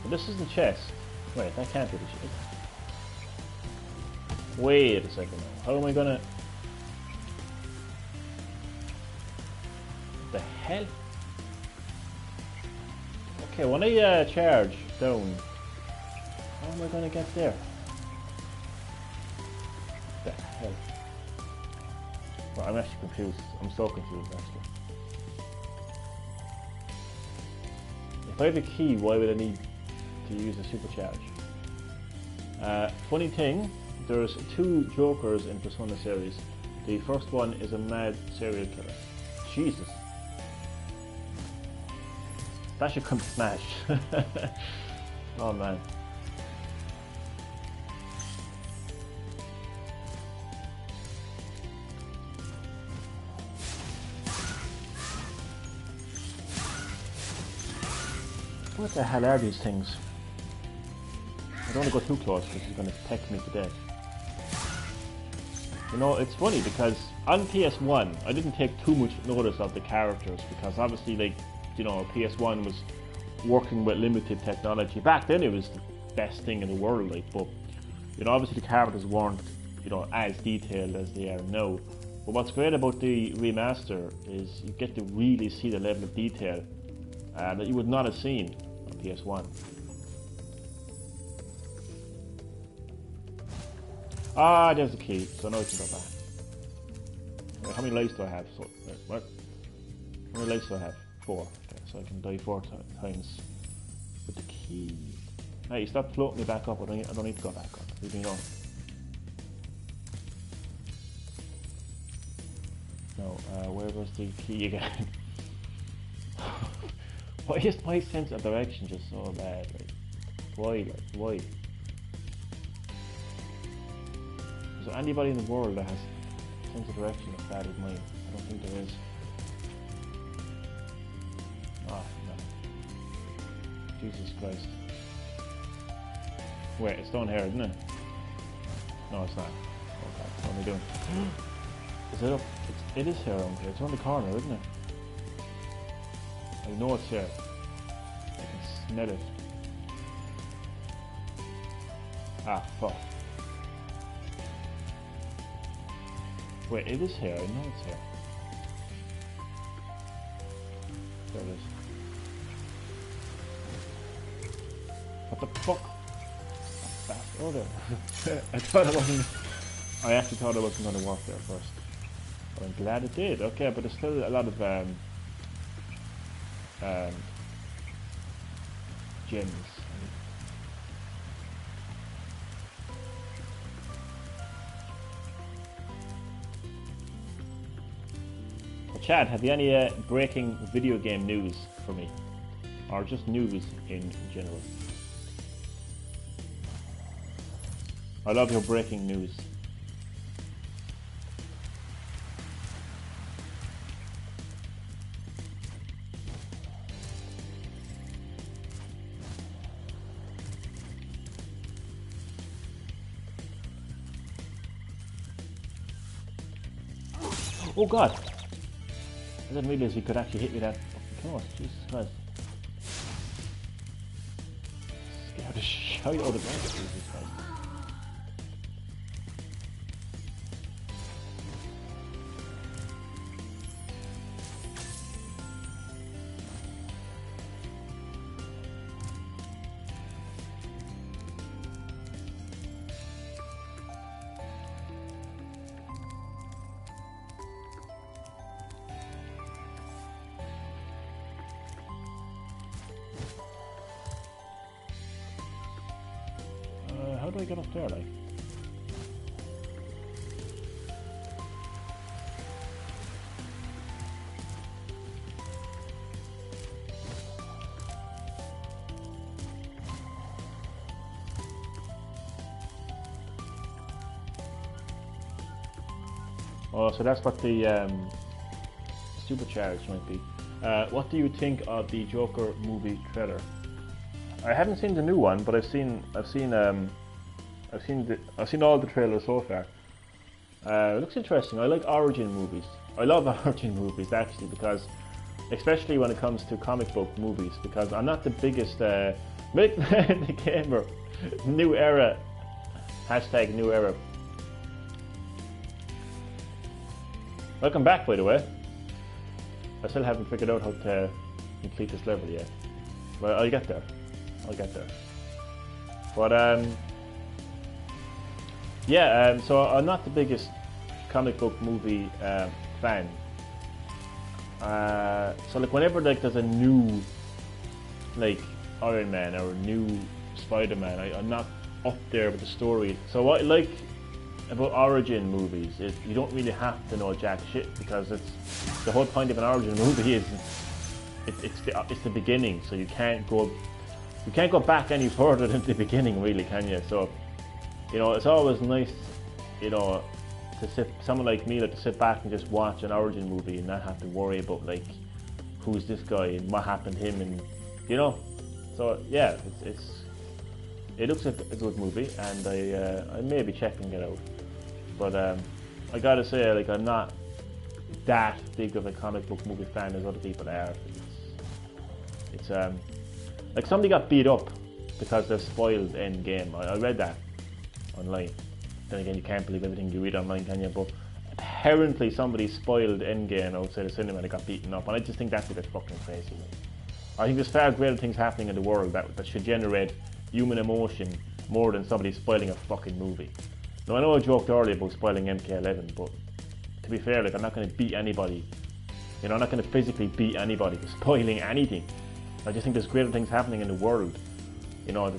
But this is the chest. Wait, that can't be the chest. Wait a second now. How am I gonna... What the hell? Okay, when I charge down, how am I gonna get there? What the hell? Well, I'm actually confused. I'm so confused actually. If I have a key, why would I need to use a supercharge? Funny thing, there's 2 Jokers in Persona series. The first one is a mad serial killer. Jesus. That should come to Smash. Oh man. What the hell are these things? I don't want to go too close because he's going to peck me to death. You know, it's funny because on PS1 I didn't take too much notice of the characters because obviously, like, you know, PS1 was working with limited technology. Back then it was the best thing in the world, like, but, you know, obviously the characters weren't, you know, as detailed as they are now. But what's great about the remaster is you get to really see the level of detail that you would not have seen on PS1. Ah, there's the key, so now we can go back. Wait, how many lives do I have? So, what? How many lives do I have? 4. Okay, so I can die 4 times with the key. Hey, stop floating me back up. I don't need to go back up. Leave me alone. No, where was the key again? Why is my sense of direction just so bad? Like, why? Like, why? Is there anybody in the world that has a sense of direction as bad as mine? I don't think there is. Ah, no. Jesus Christ. Wait, it's down here, isn't it? No, it's not. Oh God, what am I doing? Is it up? It is here around here. It's around the corner, isn't it? I know it's here. I can smell it. Ah, fuck. Wait, it is here. I know it's here. There it is. What the fuck? Oh, there. I thought it wasn't... I actually thought it wasn't going to work there first. But I'm glad it did. Okay, but there's still a lot of gems. Chad, have you any breaking video game news for me? Or just news in general? I love your breaking news. Oh God! I didn't realize he could actually hit me that fucking close. Jesus Christ. Scared the shit out of the Jesus Christ. How do I get up there, like? Oh, so that's what the supercharge might be. What do you think of the Joker movie trailer? I haven't seen the new one, but I've seen all the trailers so far. It looks interesting. I like origin movies. I love origin movies actually, because especially when it comes to comic book movies, because I'm not the biggest Milk the Gamer new era hashtag new era. Welcome back, by the way. I still haven't figured out how to complete this level yet. Well, I'll get there. But yeah, so I'm not the biggest comic book movie fan. So like whenever like there's a new like Iron Man or a new Spider-Man, I'm not up there with the story. So what I like about origin movies is you don't really have to know jack shit, because it's the whole point of an origin movie is it's the beginning, so you can't go back any further than the beginning, really, can you? So you know, it's always nice, you know, someone like me, like to sit back and just watch an origin movie and not have to worry about like who's this guy and what happened to him, and you know. So yeah, it looks like a good movie, and I may be checking it out. But I gotta say, like, I'm not that big of a comic book movie fan as other people are. It's like somebody got beat up because they spoiled Endgame. I read that online. Then again, you can't believe everything you read online, can you? But apparently somebody spoiled Endgame outside the cinema and they got beaten up, and I just think that's a bit fucking crazy. I think there's far greater things happening in the world that should generate human emotion more than somebody spoiling a fucking movie. Now I know I joked earlier about spoiling MK11, but to be fair, like I'm not going to beat anybody. You know, I'm not going to physically beat anybody for spoiling anything. I just think there's greater things happening in the world. You know,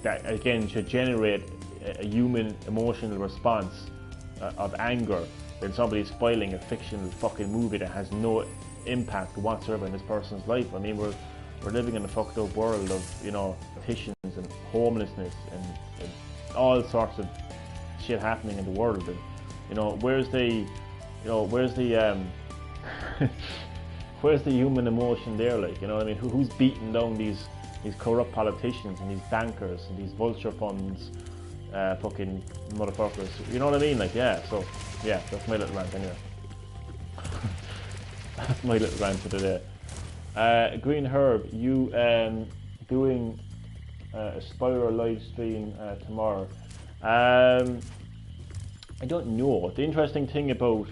that again should generate a human emotional response of anger than somebody spoiling a fictional fucking movie that has no impact whatsoever in this person's life. I mean, we're living in a fucked up world of, you know, politicians and homelessness and all sorts of shit happening in the world. And you know, where's the where's the human emotion there? Like, you know what I mean? Who's beating down these corrupt politicians and these bankers and these vulture funds, fucking motherfuckers? You know what I mean? Like, yeah. So, yeah, that's my little rant anyway. That's my little rant for today. Green Herb, you doing a Spyro live stream tomorrow? I don't know. The interesting thing about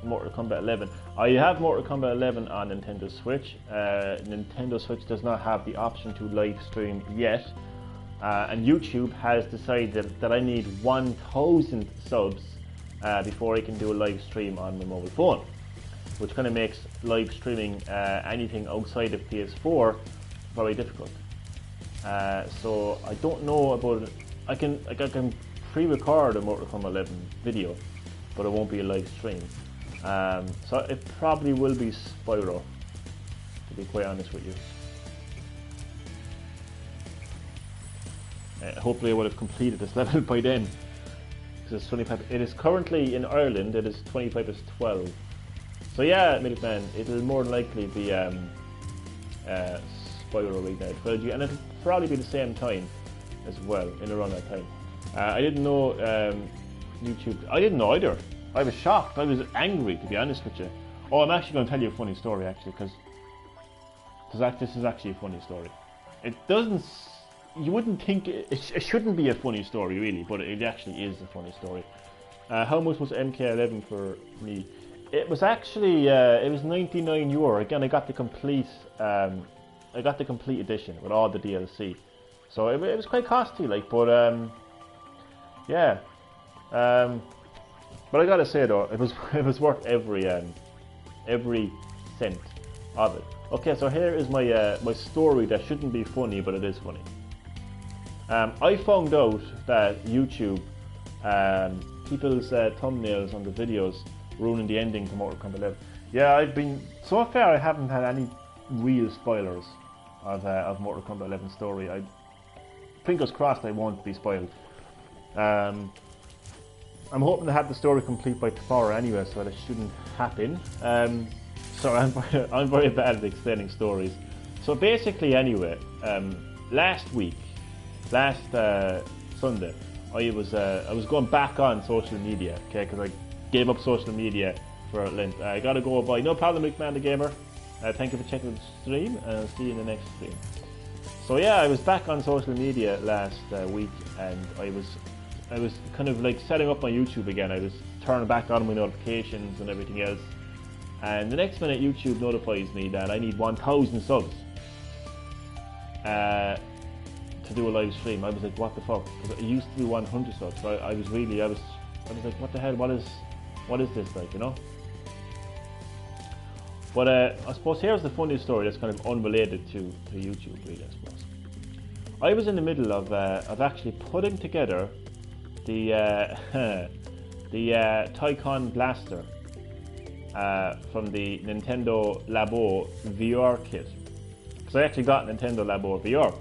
Mortal Kombat 11, I have Mortal Kombat 11 on Nintendo Switch. Nintendo Switch does not have the option to live stream yet, and YouTube has decided that I need 1,000 subs before I can do a live stream on my mobile phone, which kind of makes live streaming anything outside of PS4 very difficult. So I don't know about it. I can pre-record a Mortal Kombat 11 video, but it won't be a live stream. So it probably will be Spyro, to be quite honest with you. Hopefully I would have completed this level by then, because it's 25. It is currently in Ireland. It is 25 to 12. So yeah, Minuteman, it'll more than likely be Spyro Reignited Trilogy, and it'll probably be the same time as well, in around that time. I didn't know YouTube. I didn't know either. I was shocked. I was angry, to be honest with you. Oh, I'm actually going to tell you a funny story, actually, because this is actually a funny story. It doesn't. You wouldn't think it shouldn't be a funny story, really, but it actually is a funny story. How much was MK11 for me? It was actually it was €99. Again, I got the complete edition with all the DLC. So it was quite costly, like, but yeah. But I gotta say though, it was worth every cent of it. Okay, so here is my my story that shouldn't be funny, but it is funny. I found out that YouTube, people's thumbnails on the videos ruining the ending to Mortal Kombat 11. Yeah, so far I haven't had any real spoilers of Mortal Kombat 11 story. Fingers crossed I won't be spoiled. I'm hoping to have the story complete by tomorrow anyway, so that it shouldn't happen. So I'm very bad at explaining stories. So basically, anyway, last Sunday, I was going back on social media, okay, because I gave up social media for Lent. I gotta go by. No problem, McMahon the Gamer. Thank you for checking the stream, and I'll see you in the next stream. So yeah, I was back on social media last week, and I was kind of like setting up my YouTube again. I was turning back on my notifications and everything else. And the next minute, YouTube notifies me that I need 1,000 subs to do a live stream. I was like, what the fuck? Because it used to be 100 subs. So I was like, what the hell? What is this like? You know? But I suppose here's the funny story that's kind of unrelated to YouTube, really, I suppose. I was in the middle of actually putting together the Tycoon Blaster from the Nintendo Labo VR kit. Because I actually got Nintendo Labo VR.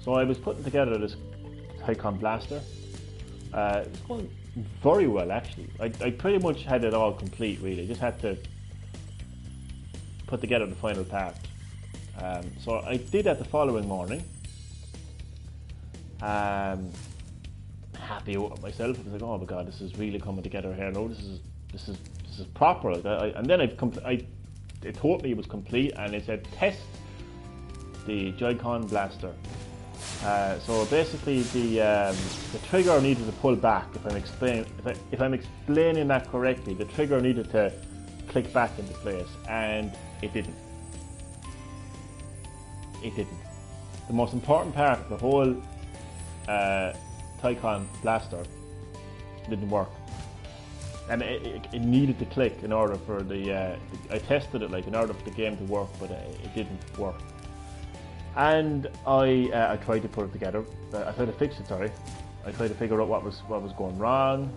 So I was putting together this Tycoon Blaster. It was going very well, actually. I pretty much had it all complete, really. Just had to put together the final part. So I did that the following morning. Happy with myself. I was like, oh my god, this is really coming together here. No, this is proper. And then it told me it was complete, and it said test the Joy-Con blaster. So basically, the trigger needed to pull back. If I'm explaining that correctly, the trigger needed to click back into place, and it didn't. It didn't. The most important part of the whole Tycoon blaster didn't work. And it needed to click in order for the... I tested it like in order for the game to work, but it didn't work. And I tried to put it together. I tried to fix it, sorry. I tried to figure out what was going wrong.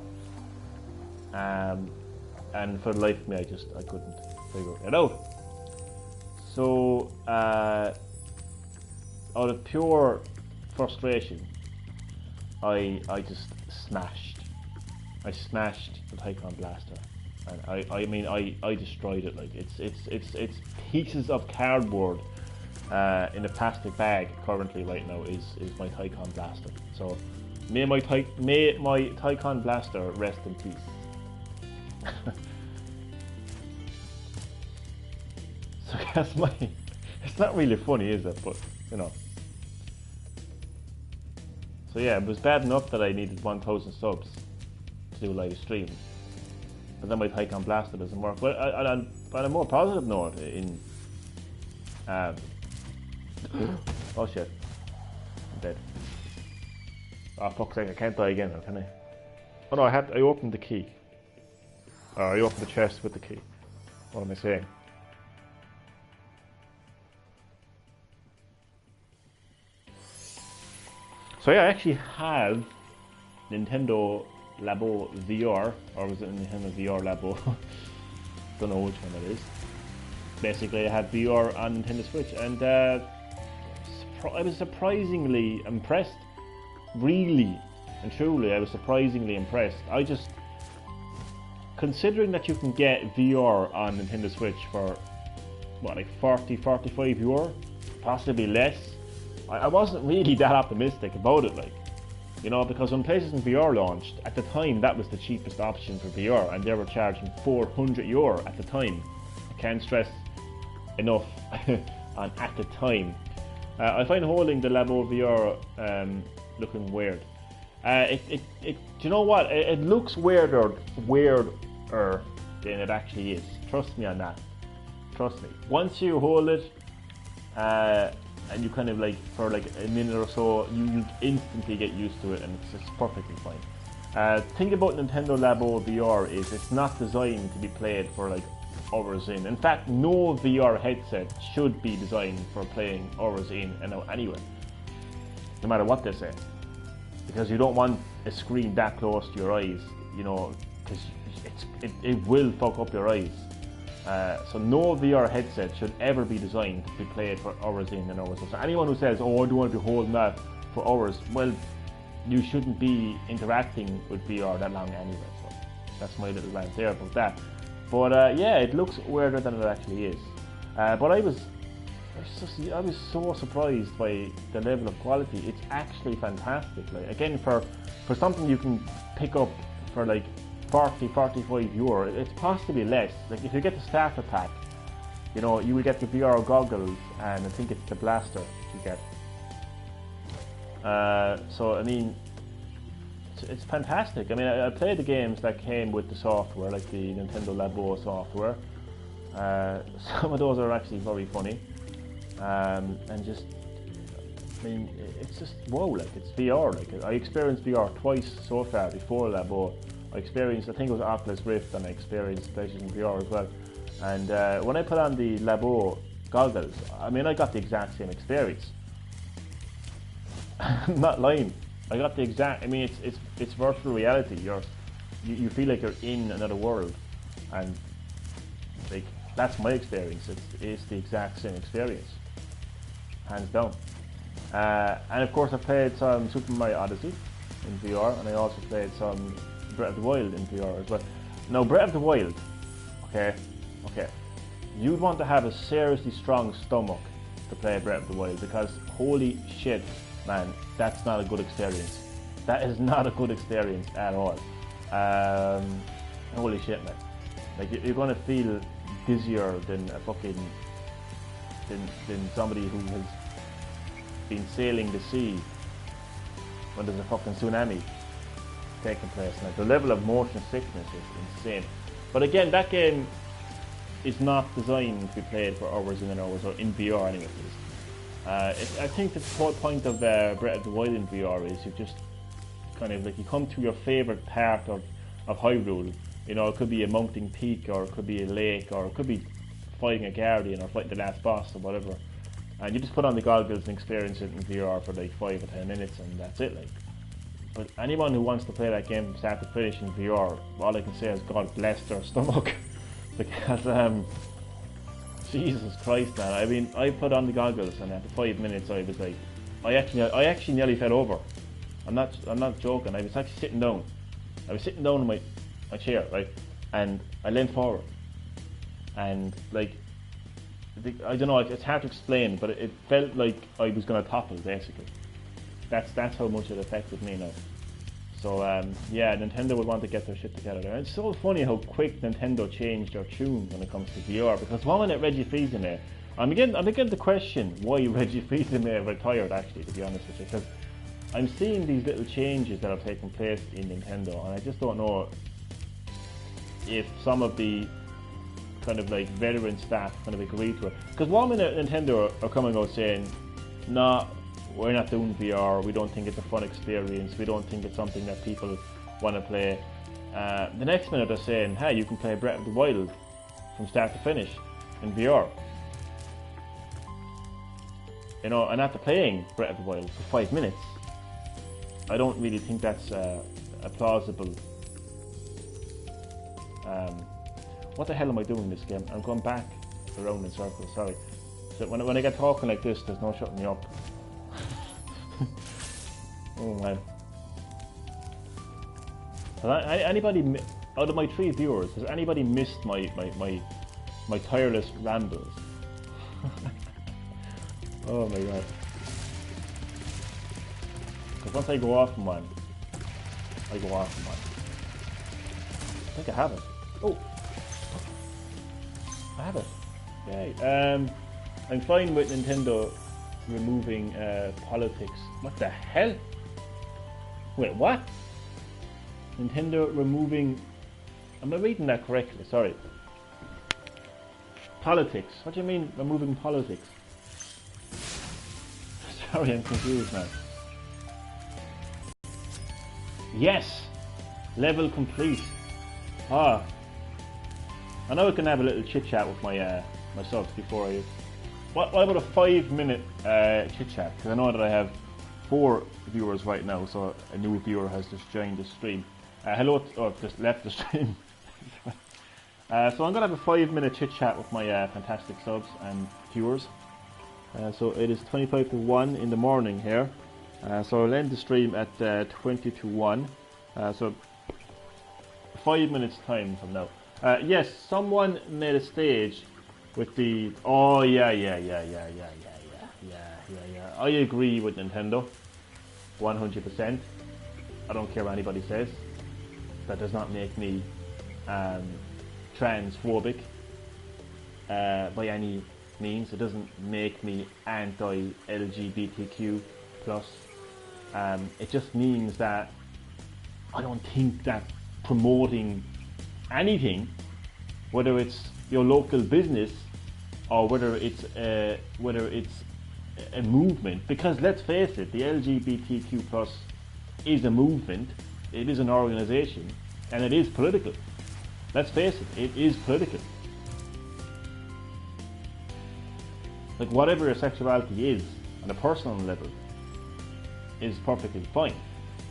And for the life of me, I couldn't figure it out. So, out of pure frustration, I just smashed. I smashed the Tycon Blaster, and I mean I destroyed it. Like it's pieces of cardboard in a plastic bag currently right now is my Tycon Blaster. So may my Tycon Blaster rest in peace. So that's it's not really funny, is it? But you know. So yeah, it was bad enough that I needed 1,000 subs to do a live stream, but then my Tycon Blaster doesn't work. But on a more positive note, oh shit, I'm dead. Oh fuck's sake, I can't die again, can I? Oh no, I opened the key. I opened the chest with the key. What am I saying? So yeah, I actually have Nintendo Labo VR, or was it Nintendo VR Labo? Don't know which one it is. Basically, I have VR on Nintendo Switch, and I was surprisingly impressed. Really and truly, I was surprisingly impressed. I just, considering that you can get VR on Nintendo Switch for what, like 40-45 euro, possibly less. I wasn't really that optimistic about it, like, you know, because when PlayStation VR launched, at the time that was the cheapest option for VR, and they were charging 400 euro at the time. I can't stress enough on at the time. I find holding the Labo VR looking weird. Do you know what? It looks weirder than it actually is. Trust me on that. Trust me. Once you hold it, and you kind of like, for like a minute or so, you instantly get used to it, and it's just perfectly fine. Thing about Nintendo Labo VR is it's not designed to be played for like hours in. In fact, no VR headset should be designed for playing hours in and out anyway, no matter what they say, because you don't want a screen that close to your eyes, you know, because it will fuck up your eyes. So no VR headset should ever be designed to be played for hours in and hours out. So anyone who says, oh, I don't want to be holding that for hours, well, you shouldn't be interacting with VR that long anyway. So that's my little rant there about that. But yeah, it looks weirder than it actually is. But I was so surprised by the level of quality. It's actually fantastic. Like, again, for something you can pick up for like 40-45 euro, it's possibly less. Like, if you get the starter pack, you know, you will get the VR goggles, and I think it's the blaster you get. So I mean, it's fantastic. I mean, I played the games that came with the software, like the Nintendo Labo software. Some of those are actually very funny, and just, I mean, it's just wow. Like, it's VR. Like, I experienced VR twice so far before Labo. I experienced, I think it was Oculus Rift, and I experienced PlayStation VR as well. And when I put on the Labo goggles, I mean, I got the exact same experience. I'm not lying. I got the exact. I mean, it's virtual reality. You feel like you're in another world, and like, that's my experience. It's the exact same experience, hands down. And of course, I played some Super Mario Odyssey in VR, and I also played some Breath of the Wild in VR as well. Now, Breath of the Wild, okay, you'd want to have a seriously strong stomach to play Breath of the Wild, because holy shit, man, that's not a good experience. That is not a good experience at all. Holy shit, man. Like, you're gonna feel dizzier than a fucking than somebody who has been sailing the sea when there's a fucking tsunami taking place. Like, the level of motion sickness is insane. But again, that game is not designed to be played for hours and hours, or in VR anyway. I think the whole point of Breath of the Wild in VR is kind of like you come to your favourite part of Hyrule. You know, it could be a mountain peak, or it could be a lake, or it could be fighting a guardian, or fighting the last boss, or whatever. And you just put on the goggles and experience it in VR for like 5 or 10 minutes, and that's it. Like, but anyone who wants to play that game from start to finish in VR, all I can say is God bless their stomach, because Jesus Christ, man! I mean, I put on the goggles, and after 5 minutes, I was like, I actually nearly fell over. I'm not joking. I was actually sitting down. I was sitting down in my chair, right, and I leaned forward, and like, I don't know. It's hard to explain, but it felt like I was going to topple. Basically, that's how much it affected me now. So yeah, Nintendo would want to get their shit together there. It's so funny how quick Nintendo changed their tune when it comes to VR. Because one minute Reggie Fils-Aimé, I'm beginning to question why Reggie Fils-Aimé retired. Actually, to be honest with you, because I'm seeing these little changes that are taking place in Nintendo, and I just don't know if some of the kind of like veteran staff kind of agree to it. Because one minute Nintendo are coming out saying, "Nah, we're not doing VR. We don't think it's a fun experience. We don't think it's something that people want to play." The next minute they're saying, "Hey, you can play Breath of the Wild from start to finish in VR." You know, and after playing Breath of the Wild for 5 minutes, I don't really think that's a plausible. What the hell am I doing in this game? I'm going back around in circles. Sorry. So when I get talking like this, there's no shutting me up. Oh man. Anybody out of my 3 viewers, has anybody missed my tireless rambles? Oh my god. Because once I go off on one, I go off on one. I think I have it. Oh! I have it. Yay. I'm fine with Nintendo removing politics. What the hell? Wait, what? Nintendo removing... Am I reading that correctly? Sorry. Politics. What do you mean removing politics? Sorry, I'm confused now. Yes! Level complete. Ah. I know I can have a little chit chat with my subs before I... What about a 5-minute chit chat? Because I know that I have 4 viewers right now, so a new viewer has just joined the stream. Hello, just left the stream. So I'm going to have a 5-minute chit chat with my fantastic subs and viewers. So it is 25 to 1 in the morning here. So I'll end the stream at 20 to 1. So 5 minutes time from now. Yes, someone made a stage with the... Oh, yeah. I agree with Nintendo. 100%. I don't care what anybody says. That does not make me transphobic by any means. It doesn't make me anti-LGBTQ+. It just means that I don't think that promoting anything, whether it's your local business or whether it's a movement, because let's face it, the LGBTQ+ is a movement, it is an organization, and it is political. Let's face it, it is political. Like, whatever your sexuality is on a personal level is perfectly fine,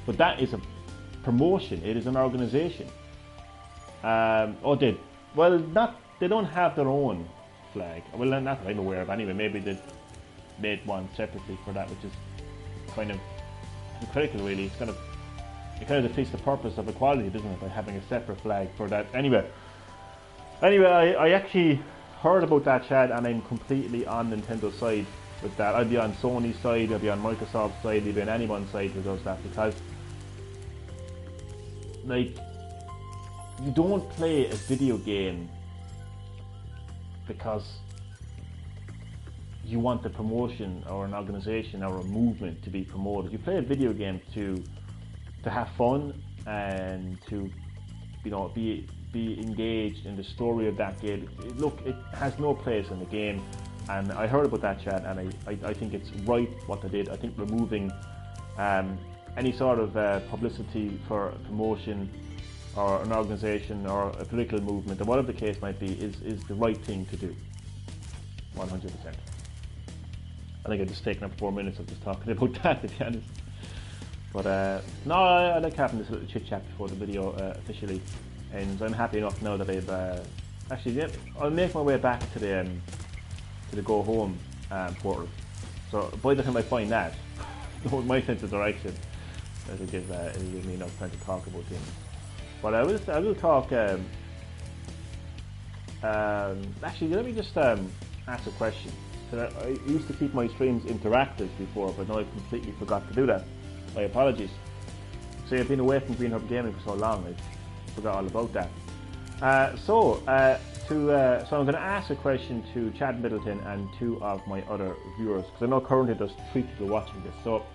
but that is a promotion, it is an organization. They don't have their own flag. Well, not that I'm aware of anyway. Maybe they made one separately for that, which is kind of critical, really. It kind of defeats the purpose of equality, doesn't it, by having a separate flag for that. Anyway, I actually heard about that, Chad, and I'm completely on Nintendo's side with that. I'd be on Sony's side, I'd be on Microsoft's side, I'd be on anyone's side who does that, because, like, you don't play a video game because you want the promotion or an organization or a movement to be promoted. You play a video game to have fun and to, you know, be engaged in the story of that game. Look, it has no place in the game, and I heard about that, chat, and I think it's right what they did. I think removing any sort of publicity for a promotion or an organisation or a political movement, or whatever the case might be, is the right thing to do. 100%. I think I've just taken up 4 minutes of just talking about that, to be honest. But no, I like having this little chit chat before the video officially ends. I'm happy enough now that I've actually, yeah, I'll make my way back to the go home portal. So by the time I find that, with my sense of direction, it'll give me enough time to talk about things. But I will talk. Actually, let me just ask a question. I used to keep my streams interactive before, but now I completely forgot to do that. My apologies. So I've been away from Green Hub Gaming for so long, I forgot all about that. So I'm going to ask a question to Chad Middleton and 2 of my other viewers, because I know currently there's 3 people watching this. So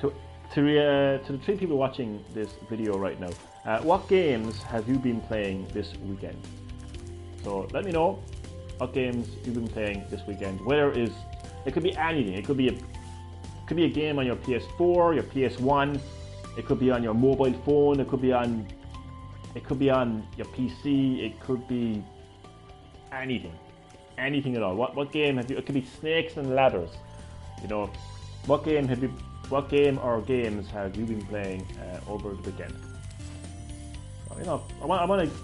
to the 3 people watching this video right now, what games have you been playing this weekend? So let me know what games you've been playing this weekend. It could be anything. It could be a game on your PS4, your PS1. It could be on your mobile phone. It could be on your PC. It could be anything at all. What game have you? It could be Snakes and Ladders. You know, what game or games have you been playing over the weekend? You know, I want to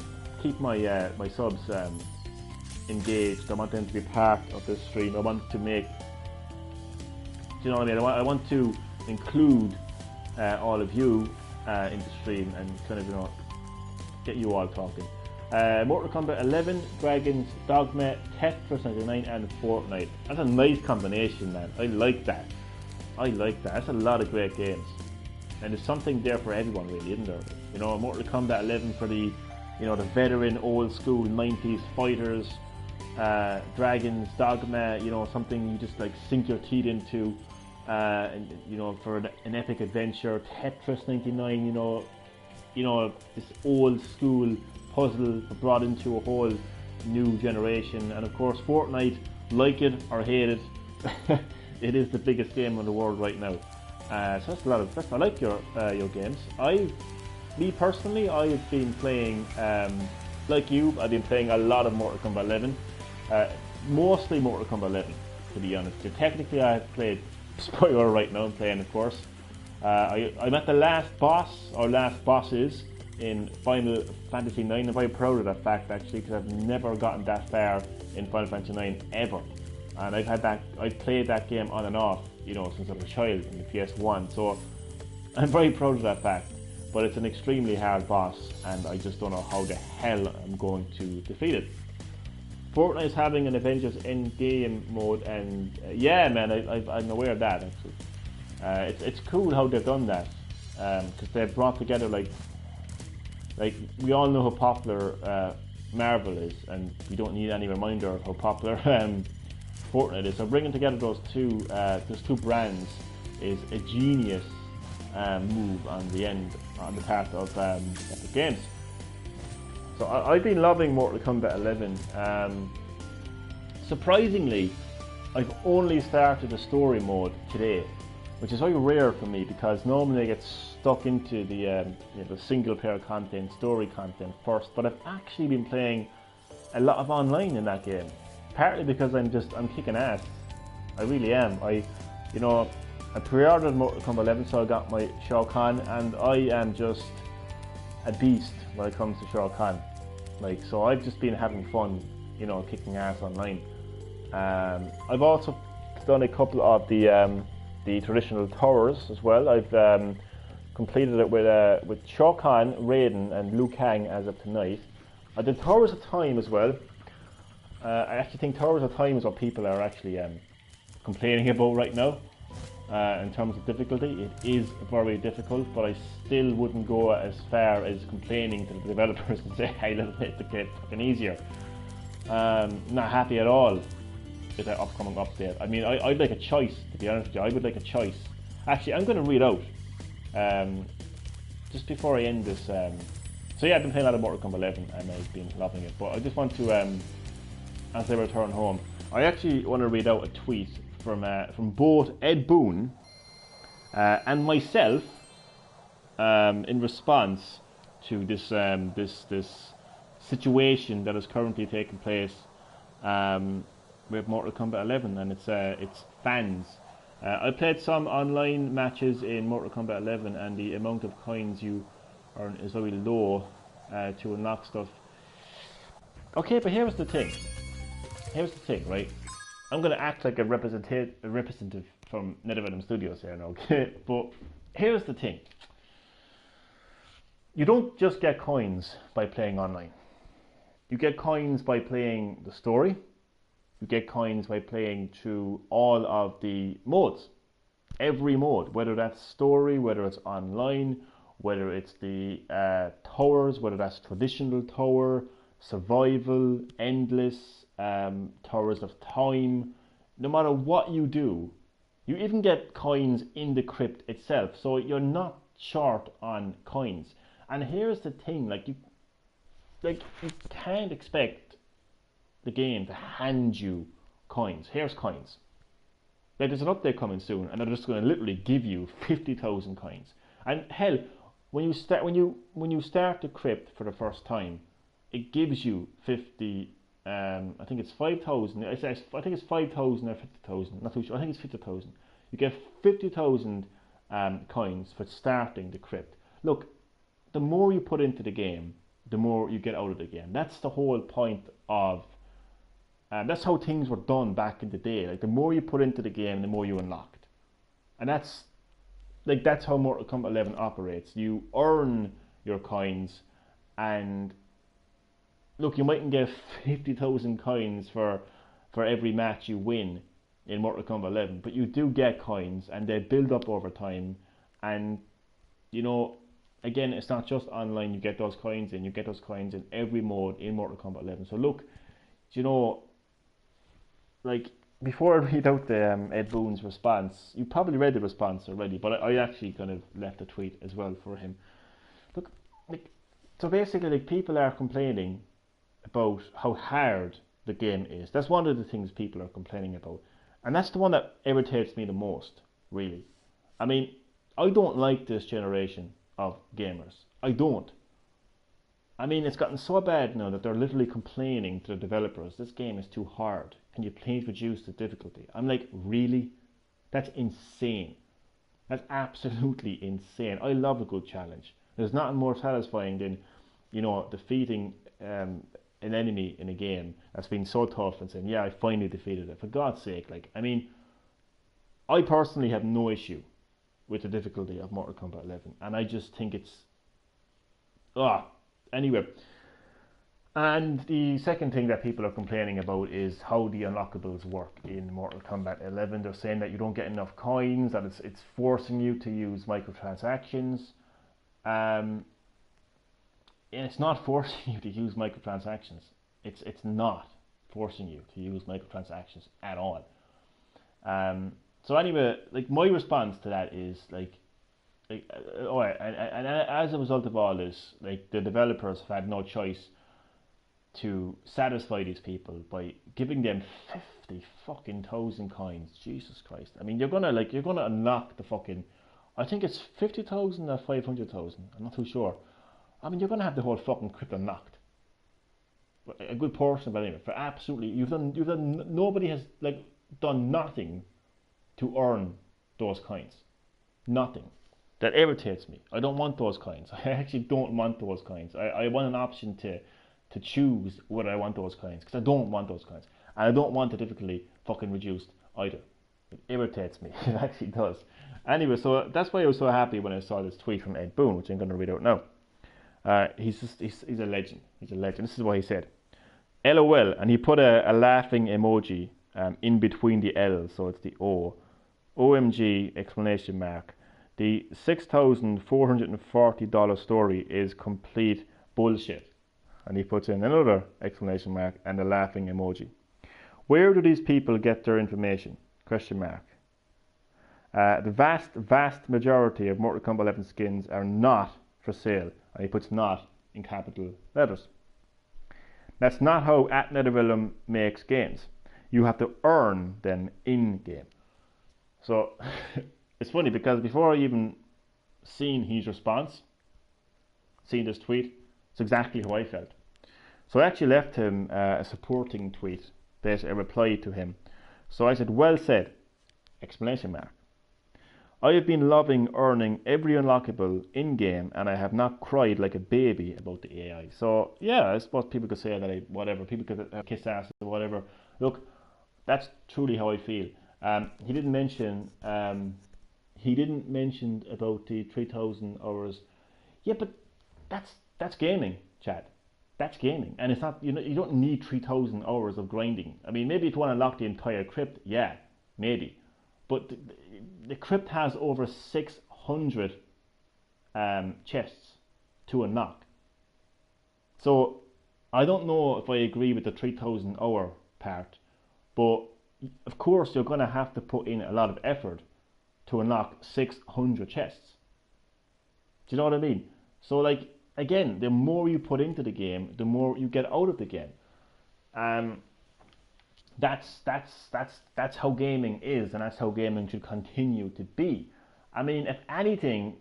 keep my my subs engaged. I want them to be part of this stream. I want to make, you know what I mean? I want to include all of you in the stream and kind of, you know, get you all talking. Mortal Kombat 11, Dragons, Dogma, Tetris 99 and Fortnite. That's a nice combination, man. I like that. That's a lot of great games. And there's something there for everyone, really, isn't there? You know, Mortal Kombat 11 for the, you know, the veteran old school 90s fighters. Dragons, Dogma, you know, something you just like sink your teeth into, and, you know, for an epic adventure. Tetris 99, you know, this old school puzzle brought into a whole new generation. And of course, Fortnite, like it or hate it, it is the biggest game in the world right now. So that's a lot of. I like your games. Me personally, I've been playing, like you, I've been playing a lot of Mortal Kombat 11. Mostly Mortal Kombat 11, to be honest. Technically, I've played Spyro right now. I'm playing, of course. I'm at the last boss, or last bosses, in Final Fantasy 9. I'm very proud of that fact, actually, because I've never gotten that far in Final Fantasy 9 ever. And I've played that game on and off, you know, since I was a child in the PS1. So I'm very proud of that fact. But it's an extremely hard boss, and I just don't know how the hell I'm going to defeat it. Fortnite is having an Avengers Endgame mode, and yeah, man, I'm aware of that, actually. It's cool how they've done that, because they've brought together, like we all know how popular Marvel is, and we don't need any reminder of how popular Fortnite is. So bringing together those two brands is a genius move on the part of Epic Games. So I've been loving Mortal Kombat 11. Surprisingly, I've only started the story mode today, which is very rare for me, because normally I get stuck into the single player content, story content first. But I've actually been playing a lot of online in that game, partly because I'm kicking ass. I really am. I pre-ordered Mortal Kombat 11, so I got my Shao Kahn, and I am just a beast when it comes to Shao Kahn. So I've just been having fun, you know, kicking ass online. I've also done a couple of the traditional towers as well. I've completed it with Shao Kahn, Raiden, and Liu Kang as of tonight. I did Towers of Time as well. I actually think Towers of Time is what people are actually complaining about right now. In terms of difficulty, it is very difficult, but I still wouldn't go as far as complaining to the developers and say, hey, let's make it fucking easier. Not happy at all with the upcoming update. I mean, I'd like a choice, to be honest with you. I would like a choice. Actually, I'm going to read out, just before I end this. So yeah, I've been playing a lot of Mortal Kombat 11, and I've been loving it. But I just want to, as I return home, I actually want to read out a tweet from both Ed Boon and myself, in response to this situation that is currently taking place with Mortal Kombat 11 and its fans. I played some online matches in Mortal Kombat 11, and the amount of coins you earn is very low to unlock stuff. Okay, but here's the thing. Right? I'm going to act like a representative from NetherRealm Studios here now, okay? But here's the thing. You don't just get coins by playing online. You get coins by playing the story. You get coins by playing through all of the modes. Every mode, whether that's story, whether it's online, whether it's the towers, whether that's traditional tower, survival, endless, towers of time. No matter what you do, you even get coins in the crypt itself. So you're not short on coins. And here's the thing, you can't expect the game to hand you coins. Here's coins. There's an update coming soon, and they're just going to literally give you 50,000 coins. And hell, when you start the crypt for the first time, it gives you 50. I think it's 5,000. I think it's 5,000 or 50,000. Not too sure. I think it's 50,000. You get 50,000 coins for starting the crypt. Look, the more you put into the game, the more you get out of the game. That's the whole point of. That's how things were done back in the day. The more you put into the game, the more you unlocked. And that's how Mortal Kombat 11 operates. You earn your coins, and look, you mightn't get 50,000 coins for every match you win in Mortal Kombat 11, but you do get coins, and they build up over time. And again, it's not just online. You get those coins in. You get those coins in every mode in Mortal Kombat 11. So look, before I read out the Ed Boon's response, you probably read the response already, but I actually kind of left a tweet as well for him. Look, so basically, people are complaining about how hard the game is. That's one of the things people are complaining about, and that's the one that irritates me the most, really. I mean, I don't like this generation of gamers. I don't. I mean, it's gotten so bad now that they're literally complaining to the developers, this game is too hard. Can you please reduce the difficulty? I'm like, really? That's insane. That's absolutely insane. I love a good challenge. There's nothing more satisfying than, defeating an enemy in a game that's been so tough and saying, yeah, I finally defeated it. For God's sake, I personally have no issue with the difficulty of Mortal Kombat 11, and I just think it's anyway. And the second thing that people are complaining about is how the unlockables work in Mortal Kombat 11. They're saying that you don't get enough coins, that it's forcing you to use microtransactions. And it's not forcing you to use microtransactions. It's not forcing you to use microtransactions at all. So anyway, my response to that is and as a result of all this, the developers have had no choice to satisfy these people by giving them 50,000 coins. Jesus Christ! I mean, you're gonna unlock the fucking. I think it's 50,000 or 500,000. I'm not too sure. I mean, you're gonna have the whole fucking crypt unlocked. A good portion of it anyway. For absolutely, you've done. Nobody has done nothing to earn those coins. Nothing. That irritates me. I don't want those coins. I actually don't want those coins. I want an option to choose whether I want those coins, because I don't want those coins. And I don't want the difficulty fucking reduced either. It irritates me. It actually does. Anyway, so that's why I was so happy when I saw this tweet from Ed Boon, which I'm going to read out now. He's a legend. He's a legend. This is what he said. LOL, and he put a laughing emoji in between the L, so it's the O. OMG, exclamation mark. The $6,440 story is complete bullshit. And he puts in another exclamation mark and a laughing emoji. Where do these people get their information? Question mark. The vast majority of Mortal Kombat 11 skins are not for sale. And he puts not in capital letters. That's not how NetherRealm makes games. You have to earn them in-game. So, it's funny because before I even seeing his response, seeing this tweet, it's exactly how I felt. So I actually left him a supporting tweet, basically a reply to him. So I said, well said, exclamation mark. I have been loving earning every unlockable in-game and I have not cried like a baby about the AI. So yeah, I suppose people could say that whatever, people could kiss ass or whatever. Look, that's truly how I feel. He didn't mention about the 3,000 hours. Yeah, but that's gaming, Chad. That's gaming, and it's not. You don't need 3,000 hours of grinding. I mean, maybe if you want to unlock the entire crypt, yeah, maybe. But the crypt has over 600 chests to unlock. So I don't know if I agree with the 3,000 hour part, but of course you're going to have to put in a lot of effort to unlock 600 chests. Do you know what I mean? So like, again, the more you put into the game, the more you get out of the game. That's how gaming is, and that's how gaming should continue to be. I mean, if anything,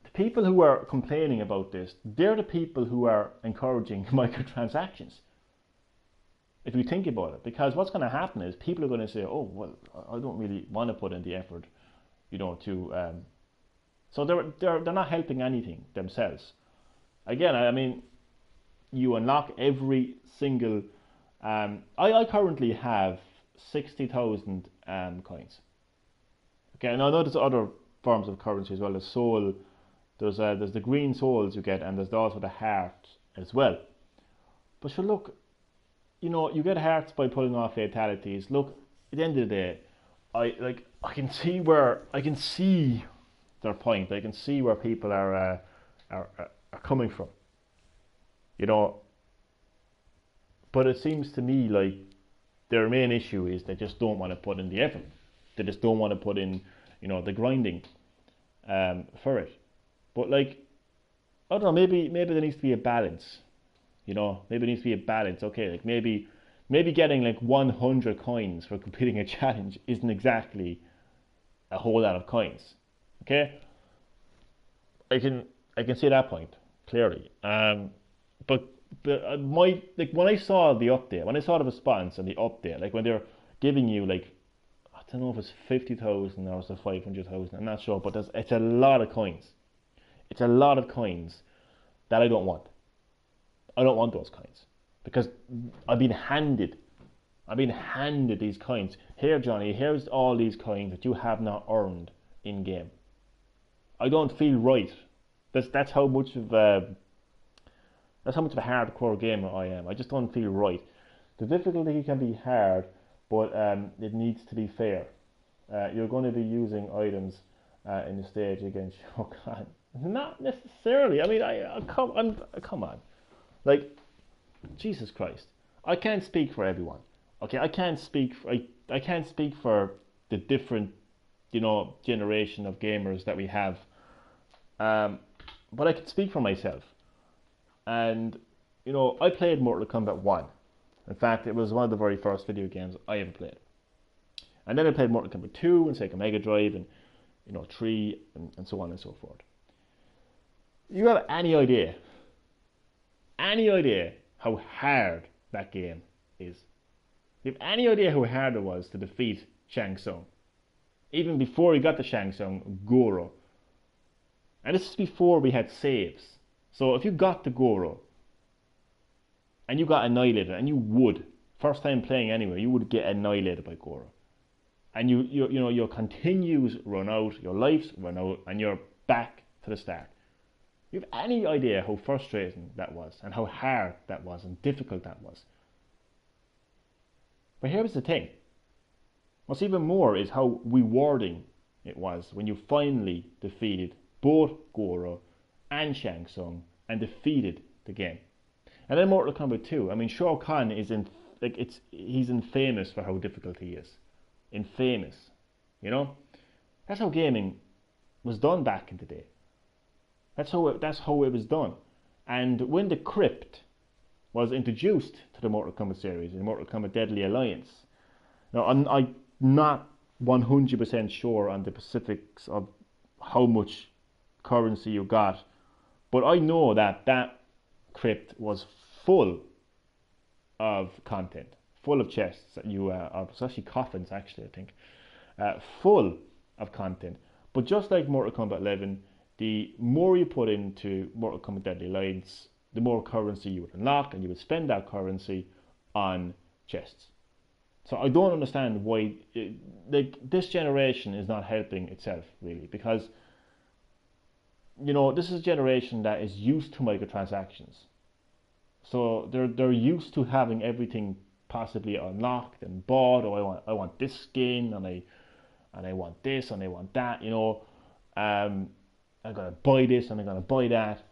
the people who are complaining about this, they're the people who are encouraging microtransactions. If you think about it, because what's going to happen is people are going to say, "Oh, well, I don't really want to put in the effort, to." So they're not helping anything themselves. Again, I mean, you unlock every single. I currently have 60,000 coins. Okay, and I know there's other forms of currency as well. There's soul. There's the green souls you get, and there's also the heart as well. But sure, look, you get hearts by pulling off fatalities. Look, at the end of the day, I can see their point. I can see where people are coming from. But it seems to me like their main issue is they just don't want to put in the effort. They just don't want to put in, the grinding for it. But like, I don't know, maybe there needs to be a balance. Maybe there needs to be a balance. Okay, like maybe getting like 100 coins for completing a challenge isn't exactly a whole lot of coins. Okay, I can see that point clearly. But when I saw the update, when I saw the response and the update, like when they're giving you like, I don't know if it's 50,000 or it's 500,000, I'm not sure, but it's a lot of coins. It's a lot of coins that I don't want. I don't want those coins because I've been handed these coins. Here, Johnny, here's all these coins that you have not earned in game. I don't feel right. That's how much of a hardcore gamer I am. I just don't feel right. The difficulty can be hard, but it needs to be fair. You're going to be using items in the stage against Shao Kahn. Not necessarily. I mean, come on. Like, Jesus Christ. I can't speak for everyone. Okay, I can't speak for the different, generation of gamers that we have. But I can speak for myself. And, I played Mortal Kombat 1. In fact, it was one of the very first video games I ever played. And then I played Mortal Kombat 2 and Sega Mega Drive and, 3 and so on and so forth. You have any idea how hard that game is? You have any idea how hard it was to defeat Shang Tsung? Even before he got to Shang Tsung, Goro. And this is before we had saves. So if you got to Goro and you got annihilated, and you would, first time playing anyway, you would get annihilated by Goro. And your continues run out, your lives run out, and you're back to the start. You have any idea how frustrating that was, and how hard that was, and difficult that was? But here's the thing. What's even more is how rewarding it was when you finally defeated both Goro and Shang Tsung and defeated the game. And then Mortal Kombat 2. I mean, Shao Kahn he's infamous for how difficult he is. Infamous. That's how gaming was done back in the day. That's how it was done. And when the Crypt was introduced to the Mortal Kombat series in Mortal Kombat Deadly Alliance, now I'm not 100% sure on the specifics of how much currency you got. But I know that that crypt was full of content, full of chests that you, especially coffins actually, I think, full of content. But just like Mortal Kombat 11, the more you put into Mortal Kombat Deadly Alliance, the more currency you would unlock, and you would spend that currency on chests. So I don't understand why this generation is not helping itself really, because this is a generation that is used to microtransactions. So they're used to having everything possibly unlocked and bought. Oh, I want this skin, and I want this, and I want that. I'm gonna buy this and I'm gonna buy that,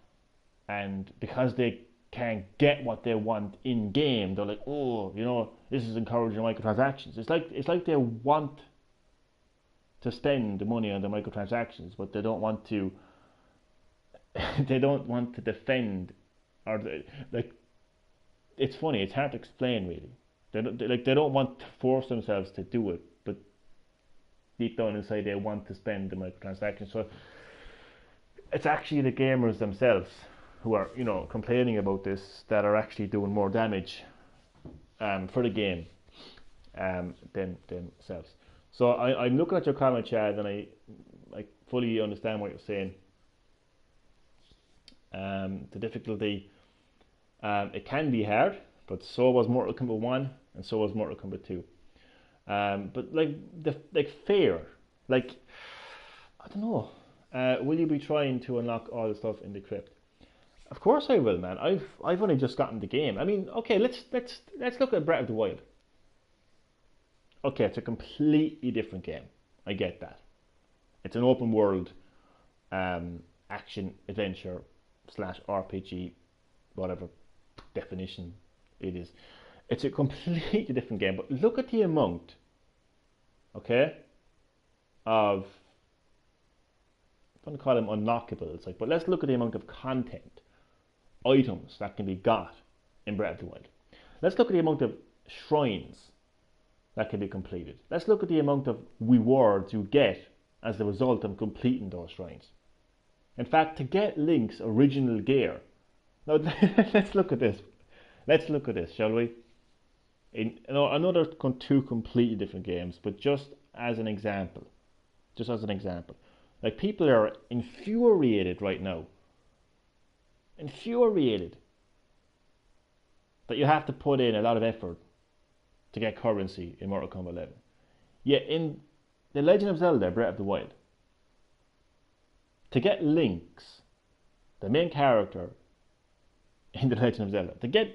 and because they can't get what they want in game, they're like, this is encouraging microtransactions. It's like they want to spend the money on the microtransactions, but they don't want to. They don't want to defend, or it's funny. It's hard to explain really. They don't want to force themselves to do it, but deep down inside they want to spend the microtransactions. So it's actually the gamers themselves who are complaining about this that are actually doing more damage for the game than themselves. So I'm looking at your comment, Chad, and I fully understand what you're saying. The difficulty, it can be hard, but so was Mortal Kombat 1 and so was Mortal Kombat 2. But fair, I don't know. Will you be trying to unlock all the stuff in the crypt? Of course I will, man. I've only just gotten the game. I mean, okay, let's look at Breath of the Wild. Okay, it's a completely different game. I get that. It's an open world action adventure / RPG, whatever definition it is. It's a completely different game. But look at the amount, okay, of, I'm going to call them unlockables, but let's look at the amount of content, items that can be got in Breath of the Wild. Let's look at the amount of shrines that can be completed. Let's look at the amount of rewards you get as the result of completing those shrines. In fact, to get Link's original gear, now let's look at this. Let's look at this, shall we? I know they're two completely different games, but just as an example, people are infuriated right now. Infuriated that you have to put in a lot of effort to get currency in Mortal Kombat 11. Yet in The Legend of Zelda Breath of the Wild, to get Link's, the main character in The Legend of Zelda,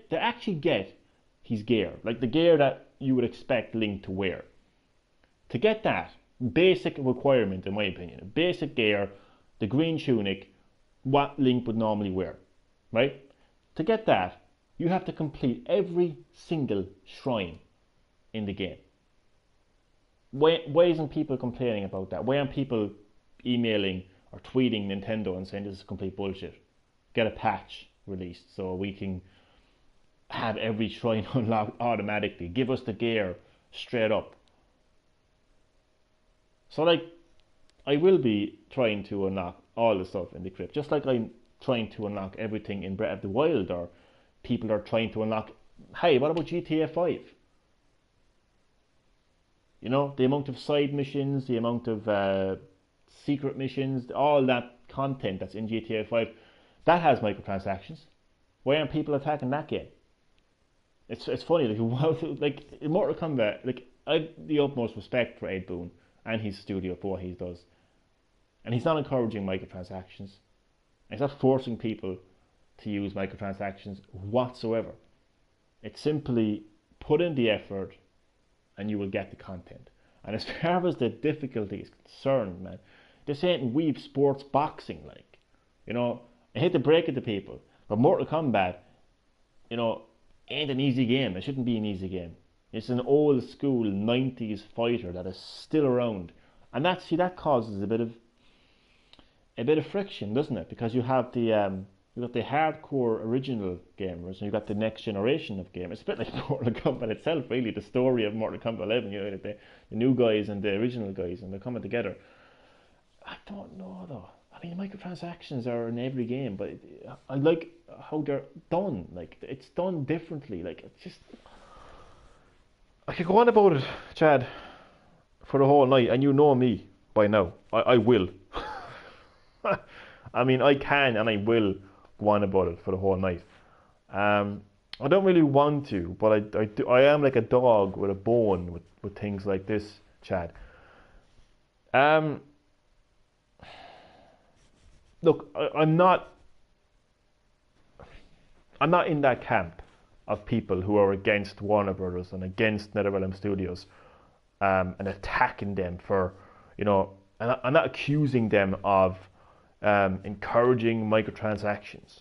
to actually get his gear, like the gear that you would expect Link to wear, to get that basic requirement, in my opinion, basic gear, the green tunic, what Link would normally wear, right? To get that, you have to complete every single shrine in the game. Why isn't people complaining about that? Why aren't people emailing or tweeting Nintendo and saying this is complete bullshit? Get a patch released so we can have every shrine unlocked automatically. Give us the gear straight up. So I will be trying to unlock all the stuff in the crypt, just like I'm trying to unlock everything in Breath of the Wild, or people are trying to unlock, hey, what about GTA 5? The amount of side missions, the amount of secret missions, all that content that's in GTA 5, that has microtransactions. Why aren't people attacking that game? It's funny, like in Mortal Kombat, I have the utmost respect for Ed Boon and his studio for what he does. And he's not encouraging microtransactions. He's not forcing people to use microtransactions whatsoever. It's simply put in the effort and you will get the content. And as far as the difficulty is concerned, man, this ain't Weeb Sports boxing, I hate to break it to people, but Mortal Kombat, ain't an easy game. It shouldn't be an easy game. It's an old school 90s fighter that is still around. And that causes a bit of friction, doesn't it? Because you have the hardcore original gamers, and you've got the next generation of gamers. It's a bit like Mortal Kombat itself, really, the story of Mortal Kombat 11, the new guys and the original guys, and they're coming together. I don't know, though. I mean, microtransactions are in every game, but I like how they're done. Like, it's done differently. Like, it's just, I could go on about it, Chad, for the whole night, and you know me by now. I will. I mean, I can and I will go on about it for the whole night. I don't really want to, but I am like a dog with a bone with things like this, Chad. Um, Look, I'm not in that camp of people who are against Warner Brothers and against NetherRealm Studios, and attacking them for, and I'm not accusing them of encouraging microtransactions.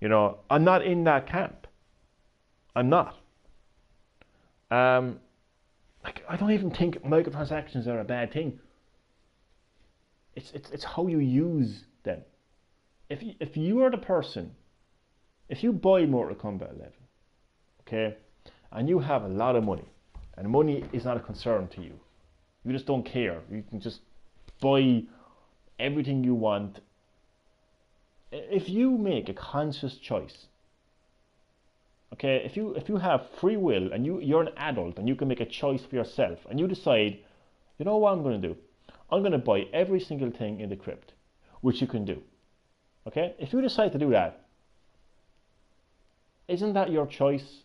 I'm not in that camp. I'm not. Like, I don't even think microtransactions are a bad thing. It's how you use them. If you are the person, if you buy Mortal Kombat 11, okay, and you have a lot of money, and money is not a concern to you, you just don't care. You can just buy everything you want. If you make a conscious choice, okay, if you have free will and you're an adult and you can make a choice for yourself, and you decide, you know what I'm going to do? I'm going to buy every single thing in the crypt, which you can do. Okay? If you decide to do that, isn't that your choice?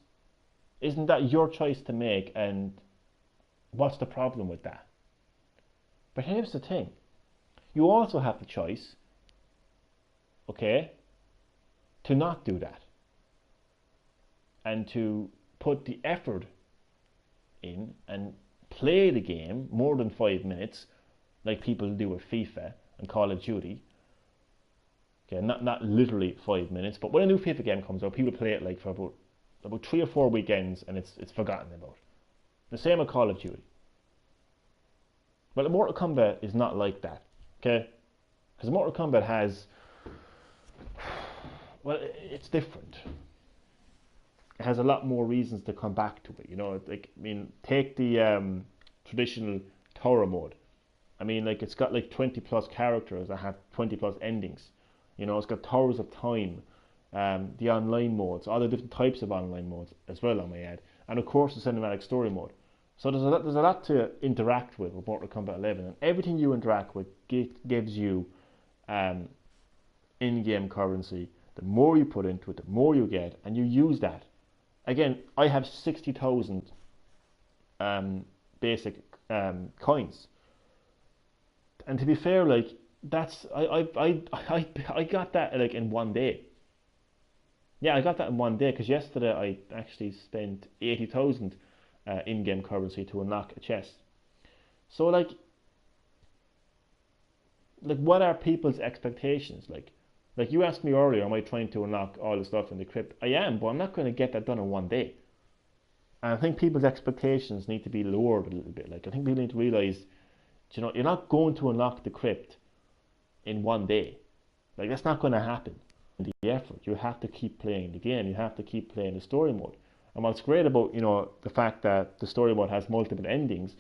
Isn't that your choice to make? And what's the problem with that? But here's the thing. You also have the choice, okay, to not do that. And to put the effort in and play the game more than 5 minutes, like people do with FIFA and Call of Duty. Okay, not literally 5 minutes, but when a new FIFA game comes out, people play it like for about 3 or 4 weekends, and it's forgotten about. The same with Call of Duty. But Mortal Kombat is not like that, okay? Because Mortal Kombat has, well, it's different. It has a lot more reasons to come back to it. Like, I mean, take the traditional Tower mode. I mean, like, it's got like 20 plus characters that have 20 plus endings. It's got Towers of Time, the online modes, all the different types of online modes as well, I may add, and of course the cinematic story mode. So there's a lot to interact with Mortal Kombat 11, and everything you interact with gives you in-game currency. The more you put into it, the more you get, and you use that. Again, I have 60,000 basic coins. And to be fair, like, that's I got that like in one day. Yeah, I got that in one day because yesterday I actually spent 80,000 in-game currency to unlock a chest. So like what are people's expectations? Like you asked me earlier, am I trying to unlock all the stuff in the crypt? I am, but I'm not going to get that done in one day. And I think people's expectations need to be lowered a little bit. Like, I think people need to realise, you're not going to unlock the crypt in one day. Like, that's not going to happen. The effort, you have to keep playing the game. You have to keep playing the story mode. And what's great about the fact that the story mode has multiple endings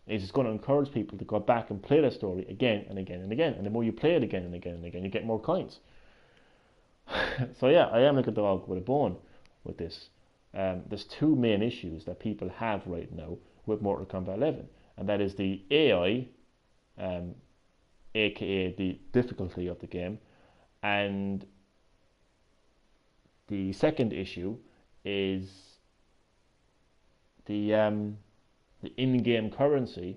is it's going to encourage people to go back and play the story again and again and again. And the more you play it again and again and again, you get more coins. So yeah, I am like a dog with a bone with this. There's two main issues that people have right now with Mortal Kombat 11, and that is the AI, aka the difficulty of the game, and the second issue is the in-game currency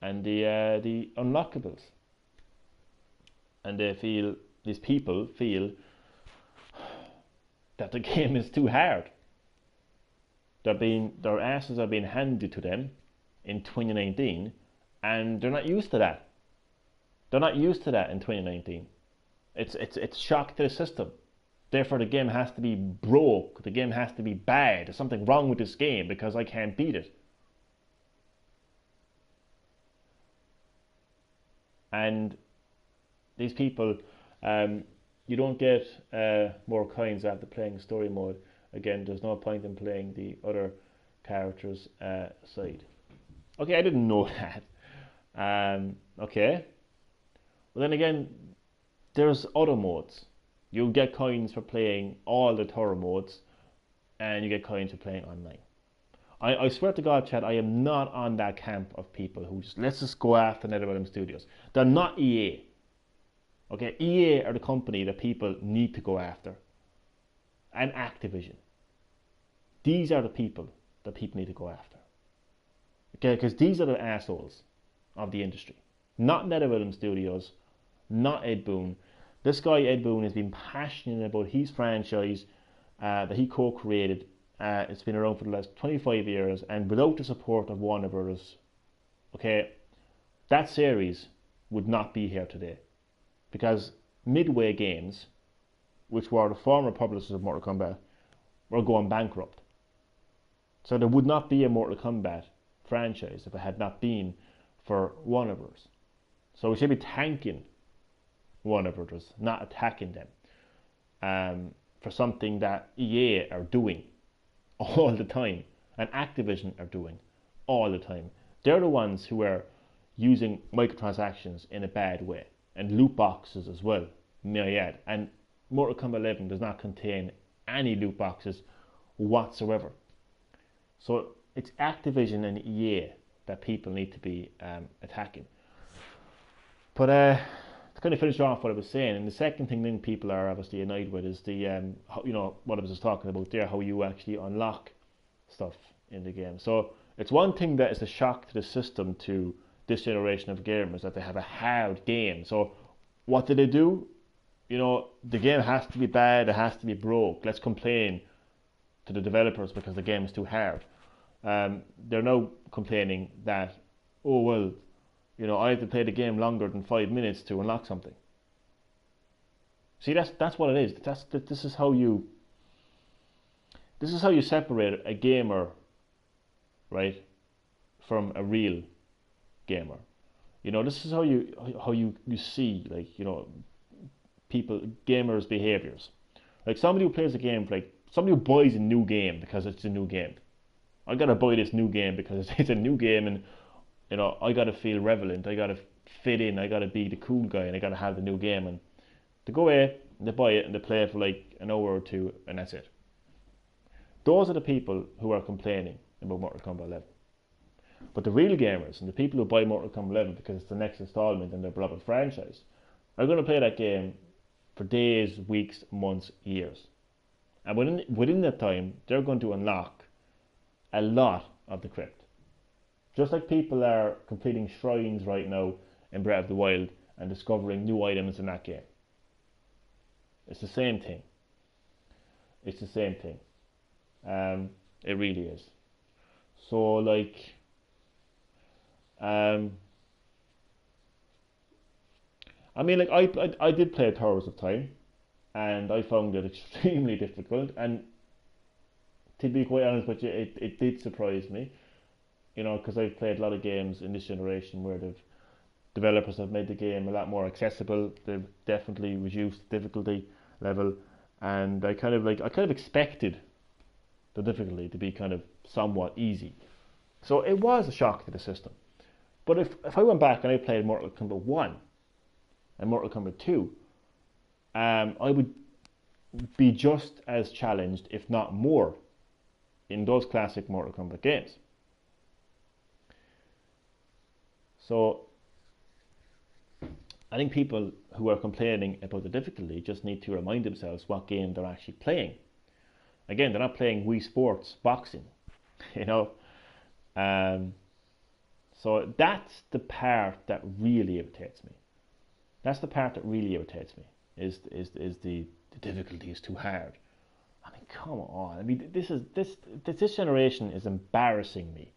and the unlockables. And these people feel that the game is too hard. Their asses are being handed to them in 2019, and they're not used to that. They're not used to that in 2019. It's shock to the system. Therefore, the game has to be broke. The game has to be bad. There's something wrong with this game because I can't beat it. And these people, you don't get more coins after playing story mode. Again, there's no point in playing the other characters' side. Okay, I didn't know that. Okay. But then again, there's other modes. You'll get coins for playing all the thorough modes, and you get coins for playing online. I swear to God, Chad, I am not on that camp of people who just, let's just go after NetherRealm Studios. They're not EA. Okay, EA are the company that people need to go after. And Activision. These are the people that people need to go after. Okay, because these are the assholes of the industry. Not NetherRealm Studios, not Ed Boon. This guy, Ed Boon, has been passionate about his franchise that he co-created. It's been around for the last 25 years, and without the support of Warner Brothers, okay, that series would not be here today. Because Midway Games, which were the former publishers of Mortal Kombat, were going bankrupt. So there would not be a Mortal Kombat franchise if it had not been for Warner Brothers. So we should be thanking Warner Brothers, not attacking them for something that EA are doing all the time and Activision are doing all the time. They're the ones who are using microtransactions in a bad way and loot boxes as well, may I add. And Mortal Kombat 11 does not contain any loot boxes whatsoever. So it's Activision and EA that people need to be attacking. But to kind of finish off what I was saying, and the second thing then people are obviously annoyed with is the what I was just talking about there, how you actually unlock stuff in the game. So it's one thing that is a shock to the system to this generation of gamers, that they have a hard game. So what do they do? You know, the game has to be bad, it has to be broke. Let's complain to the developers because the game is too hard. They're now complaining that, oh well, you know, I have to play the game longer than 5 minutes to unlock something. See, that's what it is. This is how you separate a gamer, right, from a real gamer. You know, this is how you see, like, you know, gamers' behaviors. Like somebody who plays a game, like somebody who buys a new game because it's a new game. I gotta buy this new game because it's a new game, and you know, I gotta feel relevant, I gotta fit in, I gotta be the cool guy, and I gotta have the new game. And they go away, and they buy it, and they play it for like an hour or two, and that's it. Those are the people who are complaining about Mortal Kombat 11. But the real gamers, and the people who buy Mortal Kombat 11 because it's the next installment in their beloved franchise, are going to play that game for days, weeks, months, years. And within that time, they're going to unlock a lot of the crypt. Just like people are completing shrines right now in Breath of the Wild and discovering new items in that game. It's the same thing. It's the same thing. It really is. So, like, I mean, like, I did play Towers of Time, and I found it extremely difficult. And to be quite honest with you, it did surprise me. You know, because I've played a lot of games in this generation where the developers have made the game a lot more accessible. They've definitely reduced the difficulty level, and I kind of expected the difficulty to be kind of somewhat easy. So it was a shock to the system. But if I went back and I played Mortal Kombat 1 and Mortal Kombat 2, I would be just as challenged, if not more, in those classic Mortal Kombat games. So I think people who are complaining about the difficulty just need to remind themselves what game they're actually playing. Again, they're not playing Wii Sports boxing, you know. So that's the part that really irritates me. That's the part that really irritates me. Is the difficulty is too hard. I mean, come on. I mean, this generation is embarrassing me.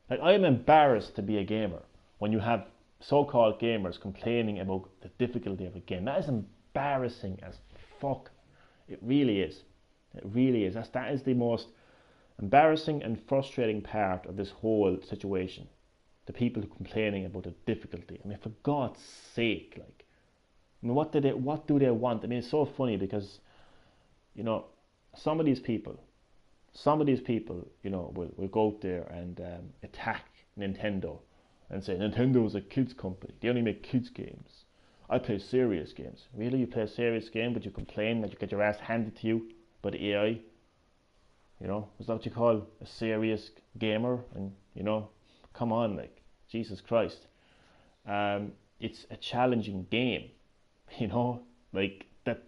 Like, I am embarrassed to be a gamer when you have so-called gamers complaining about the difficulty of a game. That is embarrassing as fuck. It really is. It really is. That is the most embarrassing and frustrating part of this whole situation. The people complaining about the difficulty. I mean, for God's sake, like, I mean, what do they want? I mean, it's so funny because, you know, some of these people, you know, will go out there and attack Nintendo and say Nintendo is a kids company. They only make kids games. I play serious games. Really, you play a serious game, but you complain that you get your ass handed to you by the AI? You know, is that what you call a serious gamer? And you know, come on, like Jesus Christ. It's a challenging game. You know, like that.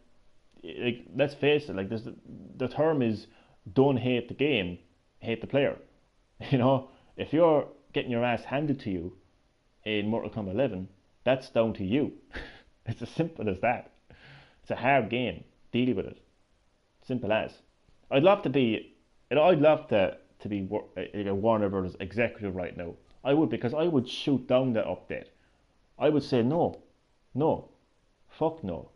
Like let's face it. Like the term is don't hate the game, hate the player. You know, if you're getting your ass handed to you in Mortal Kombat 11, that's down to you. It's as simple as that. It's a hard game. Deal with it. Simple as. I'd love to be. I'd love to be a Warner Brothers executive right now. I would, because I would shoot down that update. I would say no, fuck no.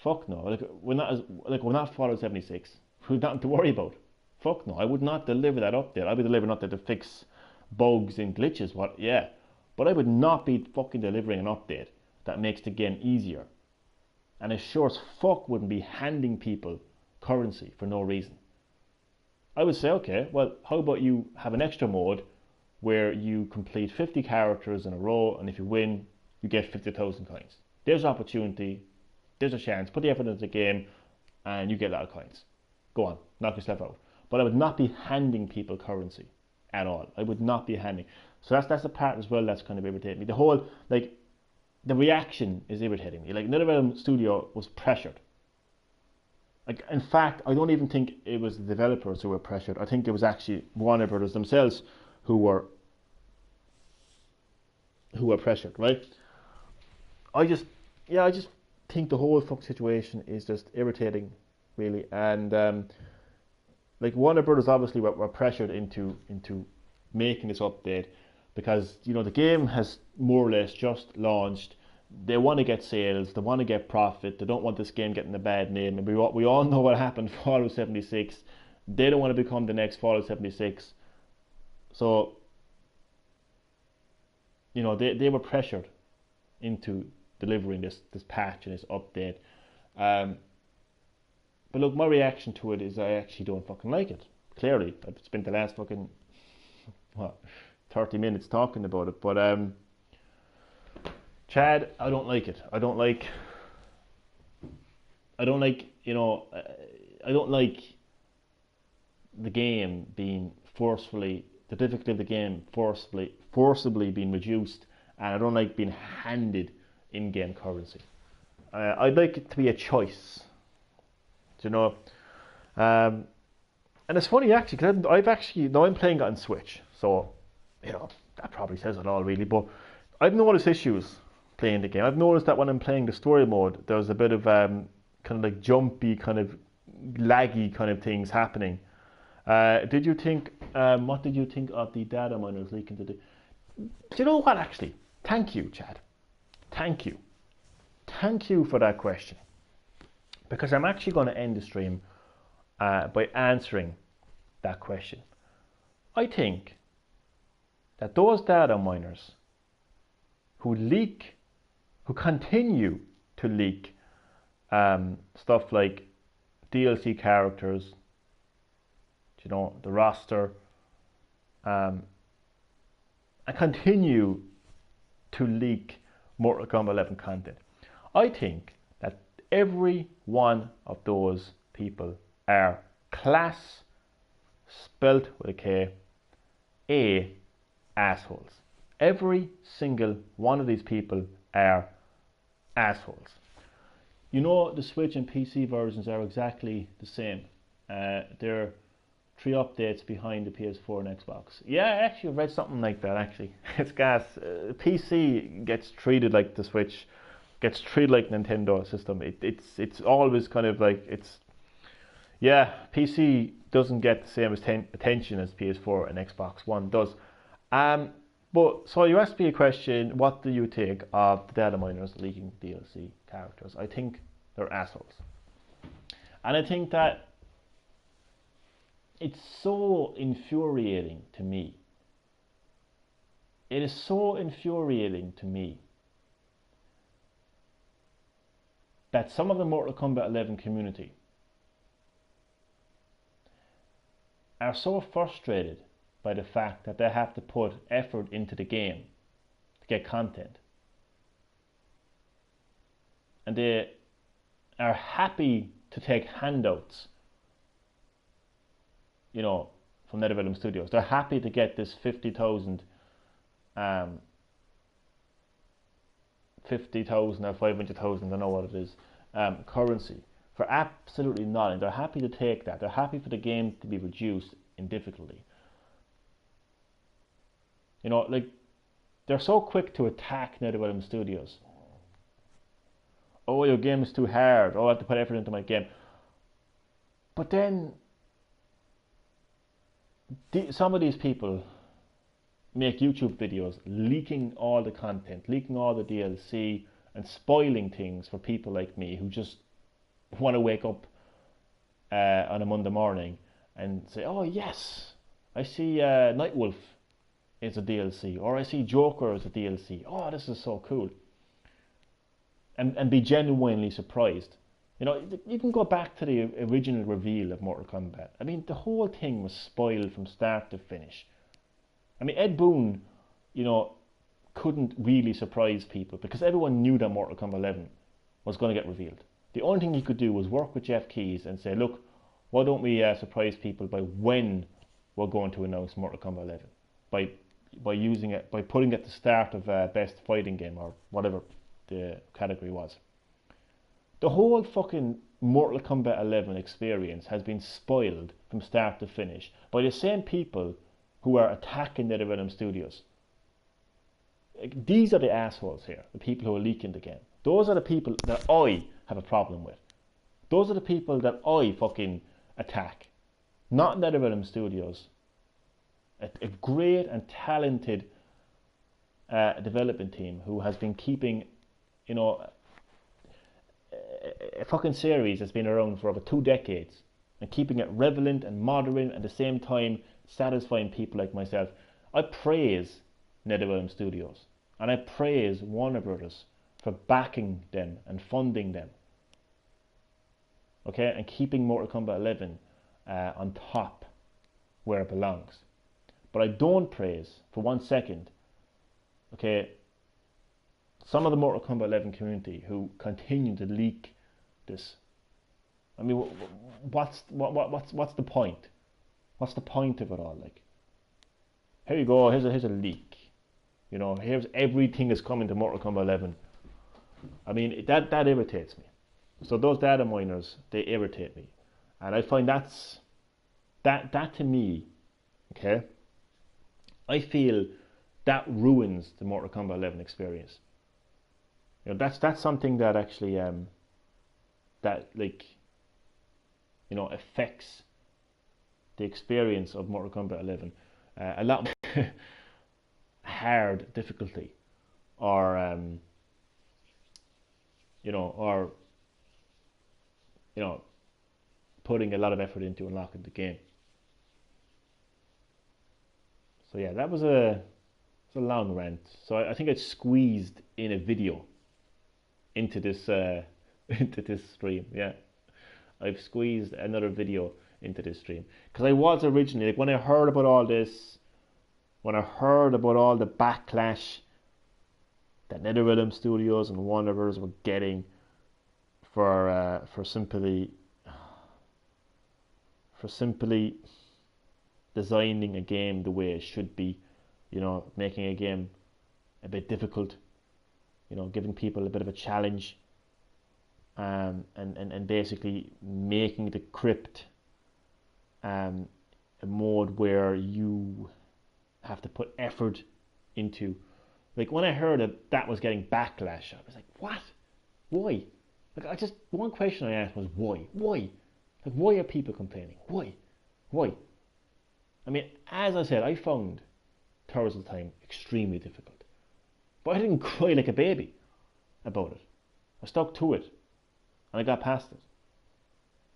We're not Fallout 76. We've nothing to worry about. Fuck no. I would not deliver that update. I'd be delivering an update to fix bugs and glitches. But I would not be fucking delivering an update that makes the game easier. And I sure as fuck wouldn't be handing people currency for no reason. I would say, okay, well, how about you have an extra mode where you complete 50 characters in a row, and if you win, you get 50,000 coins. There's opportunity, there's a chance, put the effort into the game, and you get a lot of coins. Go on, knock yourself out. But I would not be handing people currency at all. I would not be handing. So that's the part as well that's kind of irritating me. The whole, like, the reaction is irritating me. Like, NetherRealm Studio was pressured. Like, in fact, I don't even think it was the developers who were pressured. I think it was actually Warner Brothers themselves who were pressured, right? I just think the whole fuck situation is just irritating, really. And like, Warner Brothers obviously were pressured into making this update because, you know, the game has more or less just launched. They want to get sales, they want to get profit, they don't want this game getting a bad name. And we all know what happened to Fallout 76. They don't want to become the next Fallout 76. So, you know, they were pressured into delivering this patch and this update. But look, my reaction to it is I actually don't fucking like it. Clearly, I've spent the last fucking 30 minutes talking about it. But Chad, I don't like it. I don't like, you know, I don't like the game being the difficulty of the game forcibly being reduced, and I don't like being handed in-game currency. I'd like it to be a choice, you know. And it's funny actually, because now I'm playing it on Switch, so, you know, that probably says it all really, but I've noticed issues playing the game. I've noticed that when I'm playing the story mode, there's a bit of kind of like jumpy, kind of laggy kind of things happening. What did you think of the data miners leaking to the... Do you know what, actually? Thank you, Chad. Thank you for that question. Because I'm actually going to end the stream by answering that question. I think that those data miners who continue to leak stuff like DLC characters, you know, the roster, and continue to leak Mortal Kombat 11 content. I think that every one of those people are class, spelt with a K, assholes. Every single one of these people are assholes. You know, the Switch and PC versions are exactly the same. They're 3 updates behind the PS4 and Xbox. Yeah, I actually read something like that, actually. It's gas. PC gets treated like the Switch, gets treated like Nintendo system. It's always kind of like, PC doesn't get the same attention as PS4 and Xbox One does. But so you asked me a question, what do you think of the data miners leaking DLC characters? I think they're assholes. And I think that it's so infuriating to me. It is so infuriating to me that some of the Mortal Kombat 11 community are so frustrated by the fact that they have to put effort into the game to get content, and they are happy to take handouts, you know, from NetherRealm Studios. They're happy to get this 50,000 or 500,000, I don't know what it is, currency for absolutely nothing. They're happy to take that. They're happy for the game to be reduced in difficulty. You know, like, they're so quick to attack NetherRealm Studios. Oh, your game is too hard. Oh, I have to put effort into my game. But then, some of these people make YouTube videos leaking all the content, leaking all the DLC, and spoiling things for people like me who just want to wake up on a Monday morning and say, oh yes, I see Nightwolf is a DLC, or I see Joker as a DLC. Oh, this is so cool. And be genuinely surprised. You know, you can go back to the original reveal of Mortal Kombat. I mean, the whole thing was spoiled from start to finish. I mean, Ed Boon, you know, couldn't really surprise people because everyone knew that Mortal Kombat 11 was going to get revealed. The only thing he could do was work with Jeff Keighley and say, look, why don't we surprise people by when we're going to announce Mortal Kombat 11? By using it, by putting it at the start of Best Fighting Game or whatever the category was. The whole fucking Mortal Kombat 11 experience has been spoiled from start to finish by the same people who are attacking NetherRealm Studios. These are the assholes here, the people who are leaking the game. Those are the people that I have a problem with. Those are the people that I fucking attack. Not NetherRealm Studios. A great and talented development team who has been keeping, you know, a fucking series that's been around for over 2 decades and keeping it relevant and modern at the same time satisfying people like myself. I praise NetherRealm Studios and I praise Warner Brothers for backing them and funding them, okay, and keeping Mortal Kombat 11 on top where it belongs. But I don't praise for 1 second, okay, some of the Mortal Kombat 11 community who continue to leak this. I mean, what's the point? What's the point of it all? Like, here you go. Here's a leak. You know, here's everything is coming to Mortal Kombat 11. I mean, that irritates me. So those data miners, they irritate me, and I find that to me, okay, I feel that ruins the Mortal Kombat 11 experience. You know, that's something that actually that, like, you know, affects the experience of Mortal Kombat 11 a lot more. Hard difficulty, or you know, putting a lot of effort into unlocking the game. So yeah, that was a long rant. So I think I squeezed in a video into this into this stream. Yeah, I've squeezed another video into this stream because I was originally, like, when I heard about all this, when I heard about all the backlash that NetherRealm Studios and Warner Bros. Were getting for simply designing a game the way it should be, you know, making a game a bit difficult, you know, giving people a bit of a challenge, and basically making the crypt a mode where you have to put effort into. Like, when I heard that was getting backlash, I was like, what? Why? Like, one question I asked was, why? Like, why are people complaining? Why? I mean, as I said, I found Turtles of Time extremely difficult, but I didn't cry like a baby about it. I stuck to it, and I got past it.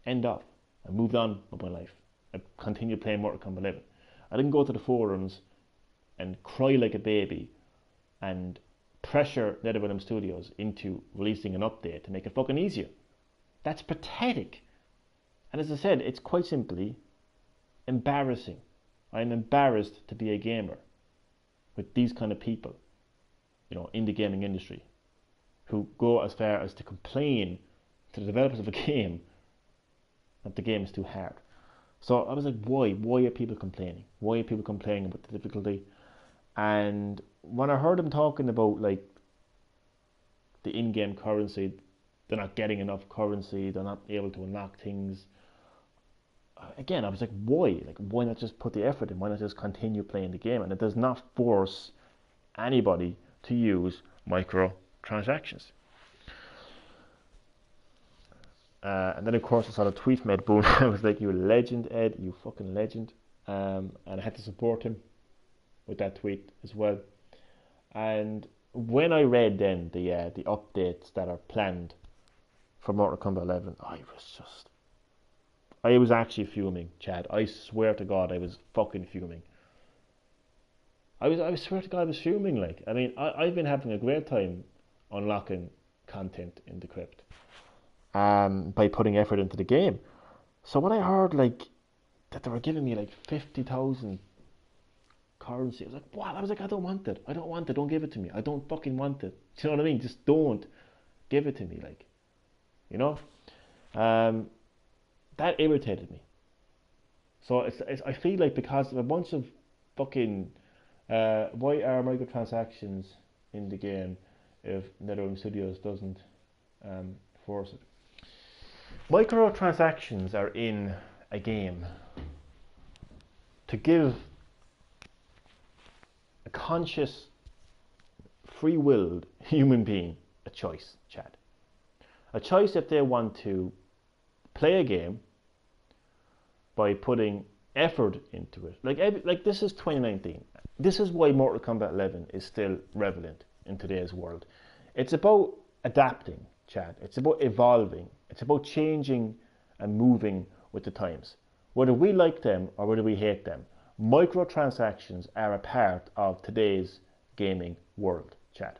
End of. I moved on with my life. I continued playing Mortal Kombat 11. I didn't go to the forums and cry like a baby and pressure NetherRealm Studios into releasing an update to make it fucking easier. That's pathetic. And as I said, it's quite simply embarrassing. I'm embarrassed to be a gamer with these kind of people, you know, in the gaming industry, who go as far as to complain to the developers of a game that the game is too hard. So I was like, why? Why are people complaining? Why are people complaining about the difficulty? And when I heard them talking about like the in-game currency, they're not getting enough currency, they're not able to unlock things. Again, I was like, why? Like, why not just put the effort in? Why not just continue playing the game? And it does not force anybody to use microtransactions. And then, of course, I saw the tweet made boom. I was like, you legend, Ed, you fucking legend. And I had to support him with that tweet as well. And when I read then the updates that are planned for Mortal Kombat 11, I was actually fuming, Chad. I swear to God, I was fucking fuming. I swear to God, I was fuming. Like, I mean, I've been having a great time unlocking content in the crypt, by putting effort into the game. So when I heard like that they were giving me like 50,000 currency, I was like, what? I was like, I don't want it. I don't want it. Don't give it to me. I don't fucking want it. Do you know what I mean? Just don't give it to me. Like, you know, that irritated me. So it's I feel like because of a bunch of fucking why are microtransactions in the game if NetherRealm Studios doesn't force it? Microtransactions are in a game to give a conscious, free-willed human being a choice, Chad. A choice if they want to play a game by putting effort into it. Like this is 2019. This is why Mortal Kombat 11 is still relevant in today's world. It's about adapting, Chad. It's about evolving. It's about changing and moving with the times. Whether we like them or whether we hate them, microtransactions are a part of today's gaming world, Chad.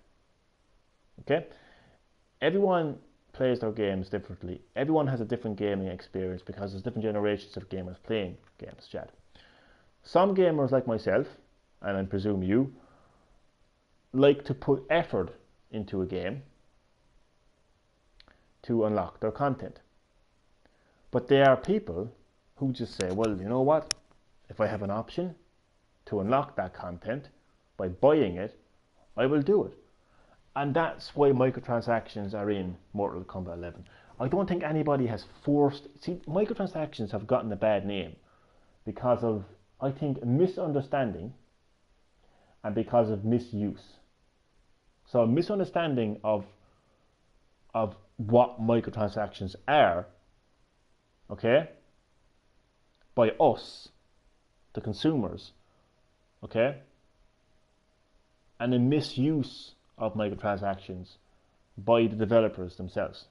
Okay? Everyone plays their games differently. Everyone has a different gaming experience because there's different generations of gamers playing games, Chad. Some gamers like myself, and I presume you, like to put effort into a game to unlock their content. But there are people who just say, well, you know what? If I have an option to unlock that content by buying it, I will do it. And that's why microtransactions are in Mortal Kombat 11. I don't think anybody has forced... See, microtransactions have gotten a bad name because of, I think, misunderstanding and because of misuse. So a misunderstanding of what microtransactions are, okay, by us, the consumers, okay, and a misuse of microtransactions by the developers themselves,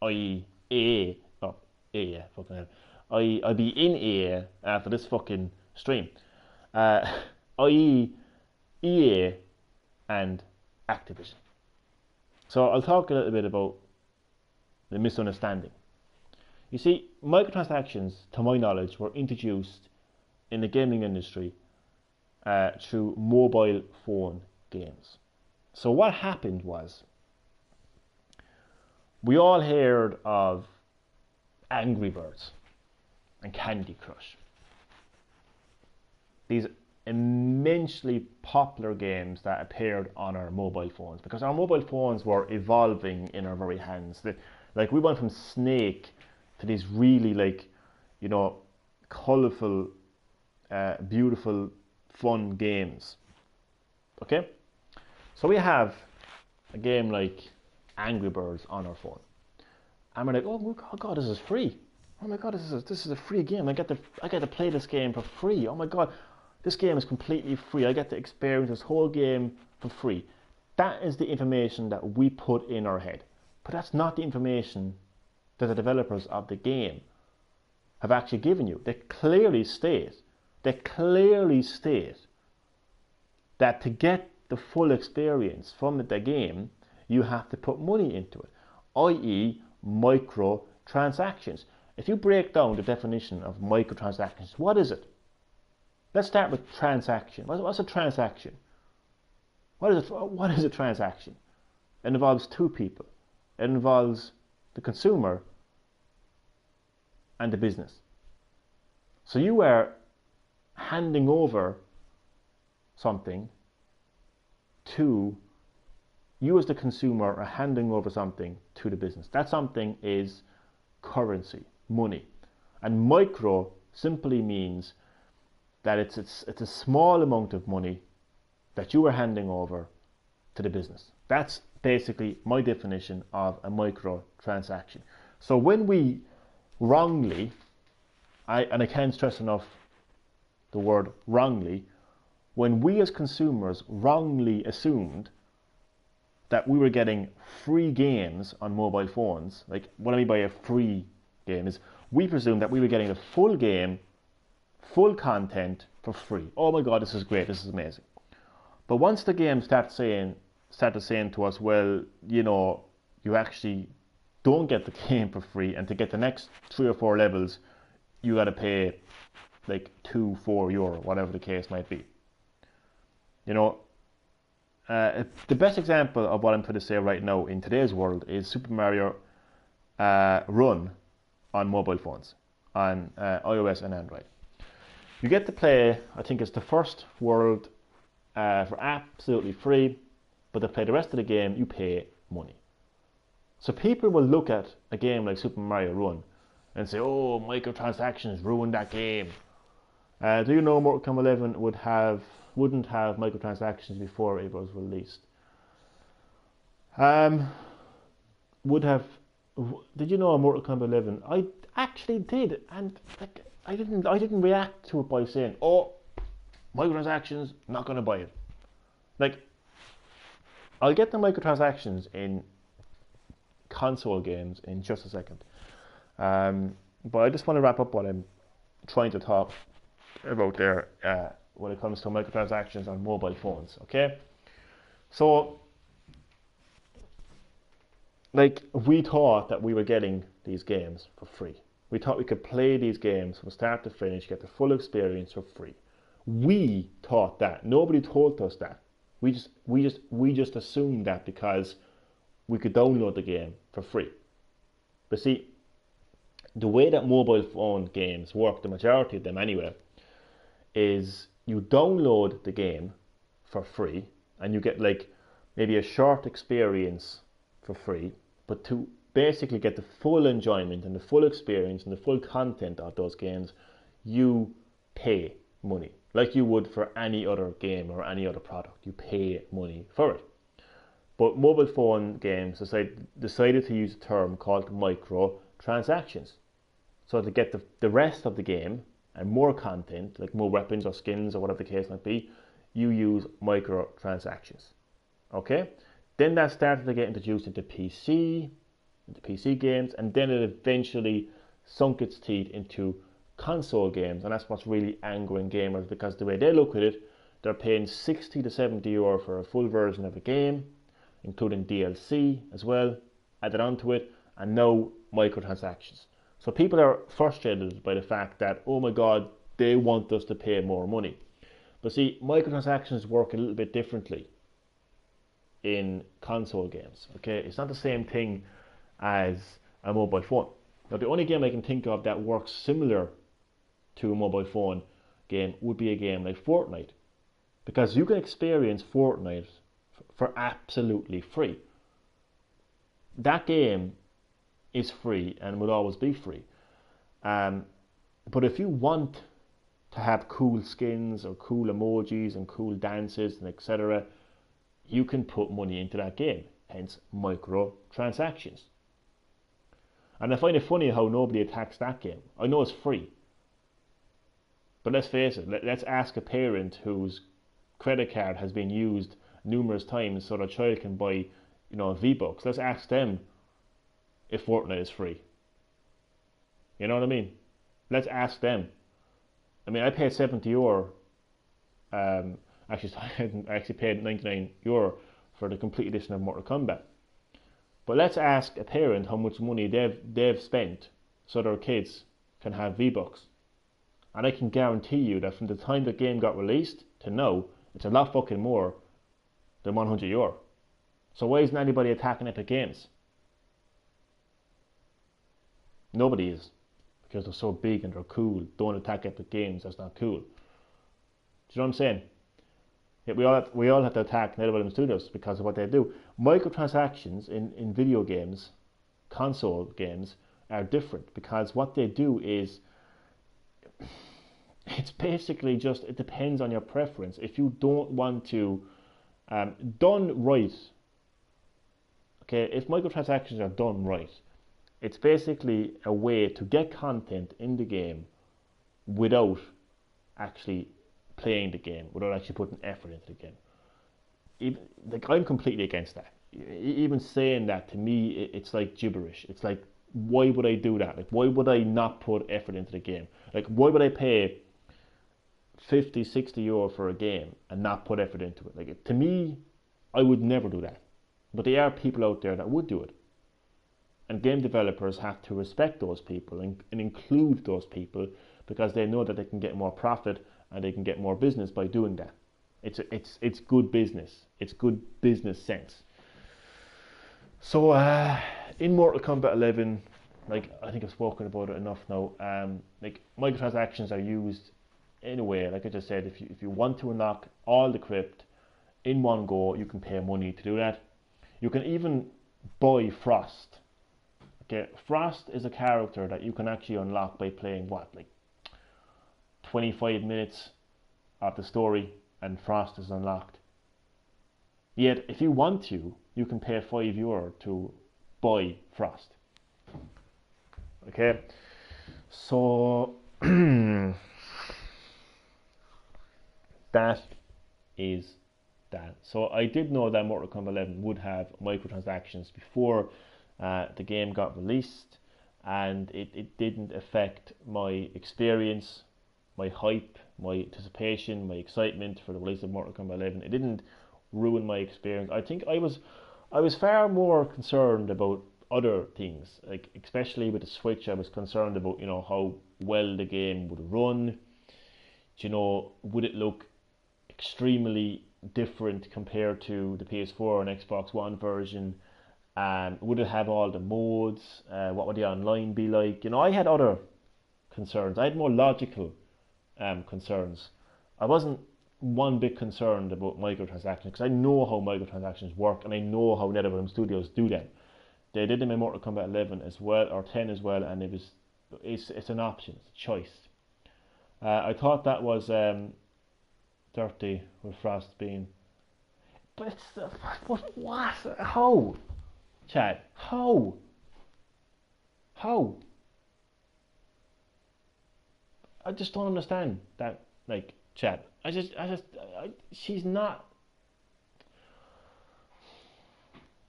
i.e. EA, fucking hell, I'll be in EA after this fucking stream, i.e. EA and Activision. So I'll talk a little bit about the misunderstanding. You see, microtransactions, to my knowledge, were introduced in the gaming industry through mobile phone games. So what happened was, we all heard of Angry Birds and Candy Crush. These immensely popular games that appeared on our mobile phones because our mobile phones were evolving in our very hands. Like, we went from Snake to these really, like, you know, colourful, beautiful, fun games. Okay? So we have a game like Angry Birds on our phone, and we're like, oh god, this is free. Oh my god, this is a free game. I get to play this game for free. Oh my god, this game is completely free. I get to experience this whole game for free. That is the information that we put in our head, but that's not the information that the developers of the game have actually given you. They clearly state that to get the full experience from the game, you have to put money into it, i.e. microtransactions. If you break down the definition of microtransactions, what is it? Let's start with transaction. What's a transaction? What is a transaction? It involves two people. It involves the consumer and the business. So you are handing over something to, you as the consumer are handing over something to the business. That something is currency, money. And micro simply means that it's a small amount of money that you are handing over to the business. That's basically my definition of a micro transaction. So when we wrongly, I can't stress enough the word wrongly, when we as consumers wrongly assumed that we were getting free games on mobile phones, like what I mean by a free game is we presumed that we were getting a full game, full content for free. Oh my god, this is great, this is amazing. But once the game started saying to us, well, you know, you actually don't get the game for free, and to get the next 3 or 4 levels, you got to pay like €2-4, whatever the case might be. You know, the best example of what I'm trying to say right now in today's world is Super Mario Run on mobile phones, on iOS and Android. You get to play, I think it's the first world for absolutely free, but to play the rest of the game, you pay money. So people will look at a game like Super Mario Run and say, oh, microtransactions ruined that game. Do you know Mortal Kombat 11 wouldn't have microtransactions before it was released? Did you know Mortal Kombat 11? I actually did, and like, I didn't react to it by saying, oh, microtransactions, not going to buy it. Like, I'll get the microtransactions in console games in just a second. But I just want to wrap up what I'm trying to talk about there when it comes to microtransactions on mobile phones, okay? So, like, we thought that we were getting these games for free. We thought we could play these games from start to finish, get the full experience for free. We thought that. Nobody told us that. We just assumed that because we could download the game for free. But see, the way that mobile phone games work, the majority of them anyway, is you download the game for free and you get like maybe a short experience for free, but to basically get the full enjoyment and the full experience and the full content of those games, you pay money. Like you would for any other game or any other product. You pay money for it. But mobile phone games decided to use a term called microtransactions. So to get the rest of the game and more content, like more weapons or skins or whatever the case might be, you use microtransactions. Okay? Then that started to get introduced into PC games, and then it eventually sunk its teeth into console games, and that's what's really angering gamers, because the way they look at it, they're paying €60 to €70 for a full version of a game, including DLC as well, added onto it, and no microtransactions. So people are frustrated by the fact that, oh my god, they want us to pay more money. But see, microtransactions work a little bit differently in console games, okay? It's not the same thing as a mobile phone. Now, the only game I can think of that works similar to a mobile phone game would be a game like Fortnite, because you can experience Fortnite for absolutely free. That game is free and will always be free. But if you want to have cool skins or cool emojis and cool dances and etc., you can put money into that game, hence microtransactions. And I find it funny how nobody attacks that game. I know it's free, but let's face it, let's ask a parent whose credit card has been used numerous times so their child can buy, V-Bucks. Let's ask them if Fortnite is free. You know what I mean? Let's ask them. I mean, I paid €70. I actually paid €99 for the complete edition of Mortal Kombat. But let's ask a parent how much money they've spent so their kids can have V-Bucks. And I can guarantee you that from the time the game got released to now, it's a lot fucking more than €100. So why isn't anybody attacking Epic Games? Nobody is, because they're so big and they're cool. Don't attack Epic Games, that's not cool. Do you know what I'm saying? Yeah, we all have to attack NetherRealm Studios because of what they do. Microtransactions in video games, console games, are different because what they do is, it's basically just, it depends on your preference. If you don't want to, done right, okay, if microtransactions are done right, it's basically a way to get content in the game without actually playing the game, without actually putting effort into the game. Like, I'm completely against that. Even saying that, to me, it's like gibberish. It's like, why would I do that? Like, why would I not put effort into the game? Like, why would I pay 50, 60 euro for a game and not put effort into it? Like, to me, I would never do that. But there are people out there that would do it. And game developers have to respect those people and include those people, because they know that they can get more profit and they can get more business by doing that. It's good business. It's good business sense. So in Mortal Kombat 11, like, I think I've spoken about it enough now. Like, microtransactions are used in a way, like I just said, if you want to unlock all the crypt in one go, you can pay money to do that. You can even buy Frost. Okay, Frost is a character that you can actually unlock by playing like 25 minutes of the story, and Frost is unlocked. Yet, if you want to, you can pay €5 to buy Frost. Okay, so that is that. So I did know that Mortal Kombat 11 would have microtransactions before the game got released, and it didn't affect my experience, my hype, my anticipation, my excitement for the release of Mortal Kombat 11. It didn't ruin my experience. I think I was far more concerned about other things, like especially with the Switch. I was concerned about, you know, how well the game would run. You know, would it look extremely different compared to the PS4 and Xbox One version? Would it have all the modes? What would the online be like? You know, I had other concerns. I had more logical concerns. I wasn't one bit concerned about microtransactions, because I know how microtransactions work and I know how NetherRealm Studios do them. They did them in Mortal Kombat 11 as well, or 10 as well, and it's an option, it's a choice. I thought that was dirty with Frost being, but it's what? How? Chad, how? I just don't understand that, like, Chad. She's not.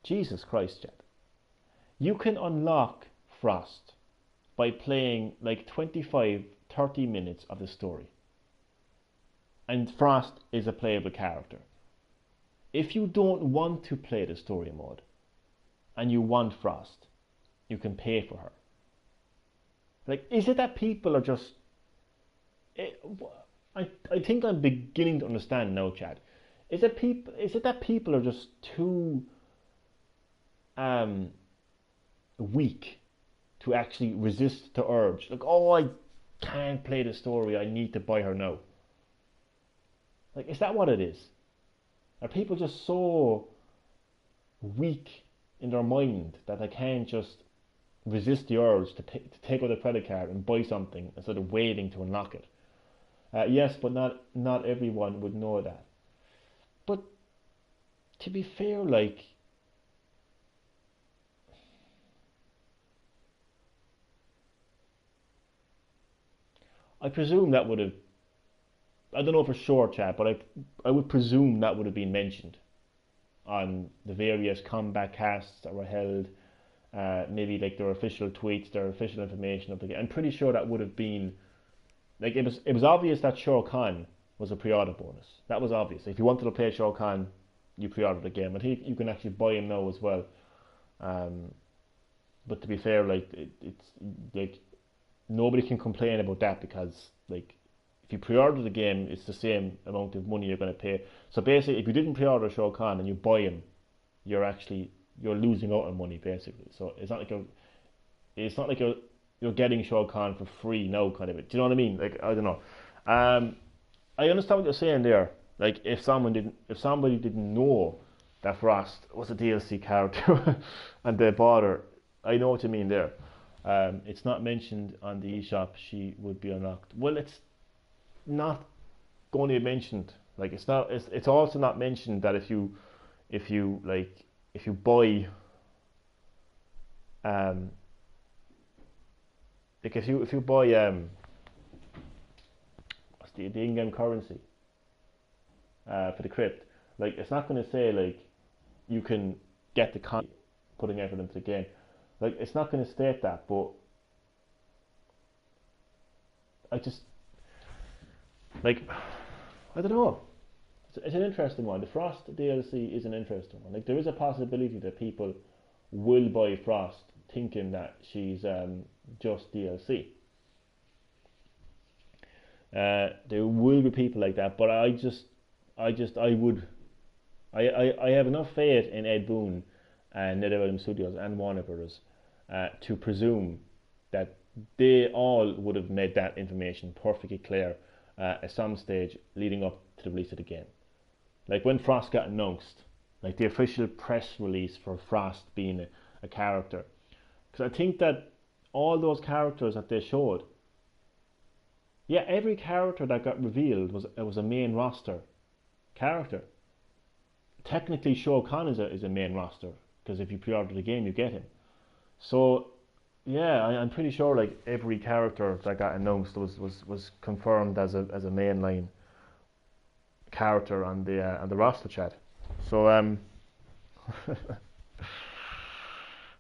Jesus Christ, Chad. You can unlock Frost by playing like 25, 30 minutes of the story. And Frost is a playable character. If you don't want to play the story mode and you want Frost, you can pay for her. Like, is it that people are just... I think I'm beginning to understand now, Chad. Is it that people are just too weak to actually resist the urge? Like, oh, I can't play the story, I need to buy her now. Like, is that what it is? Are people just so weak in their mind that they can't just resist the urge to take out a credit card and buy something instead of waiting to unlock it? Yes, but not everyone would know that. But to be fair, like, I presume that would have, I don't know for sure, Chad, but I would presume that would have been mentioned on the various combat casts that were held, maybe like their official tweets, their official information of the game. I'm pretty sure that would have been, like, it was obvious that Shao Kahn was a pre-order bonus. That was obvious. If you wanted to play Shao Kahn, you pre-ordered the game. I think you can actually buy him now as well. But to be fair, like, it's like, nobody can complain about that, because, like, if you pre-order the game, it's the same amount of money you're going to pay. So basically, if you didn't pre-order Shao Kahn and you buy him, you're losing out on money basically. So it's not like you're getting Shao Kahn for free now, kind of it. Do you know what I mean? Like, I don't know. I understand what you're saying there. Like, if somebody didn't know that Frost was a DLC character and they bought her, I know what you mean there. It's not mentioned on the eShop. She would be unlocked. Well, it's not going to be mentioned. Like, it's not. It's also not mentioned that if you buy like if you buy what's the in-game currency for the crypt, like, it's not going to say like you can get the con putting effort into the game. Like, it's not going to state that, but I just like, I don't know. It's an interesting one. The Frost DLC is an interesting one. Like, there is a possibility that people will buy Frost thinking that she's just DLC. There will be people like that, but I have enough faith in Ed Boon and NetherRealm Studios and Warner Brothers to presume that they all would have made that information perfectly clear at some stage leading up to the release of the game. Like, when Frost got announced, like the official press release for Frost being a character, because I think that all those characters that they showed, yeah, every character that got revealed was a main roster character. Technically, Shao Kahn is a main roster, because if you pre-order the game, you get him. So, yeah, I'm pretty sure like every character that got announced was confirmed as a mainline character on the roster chat. So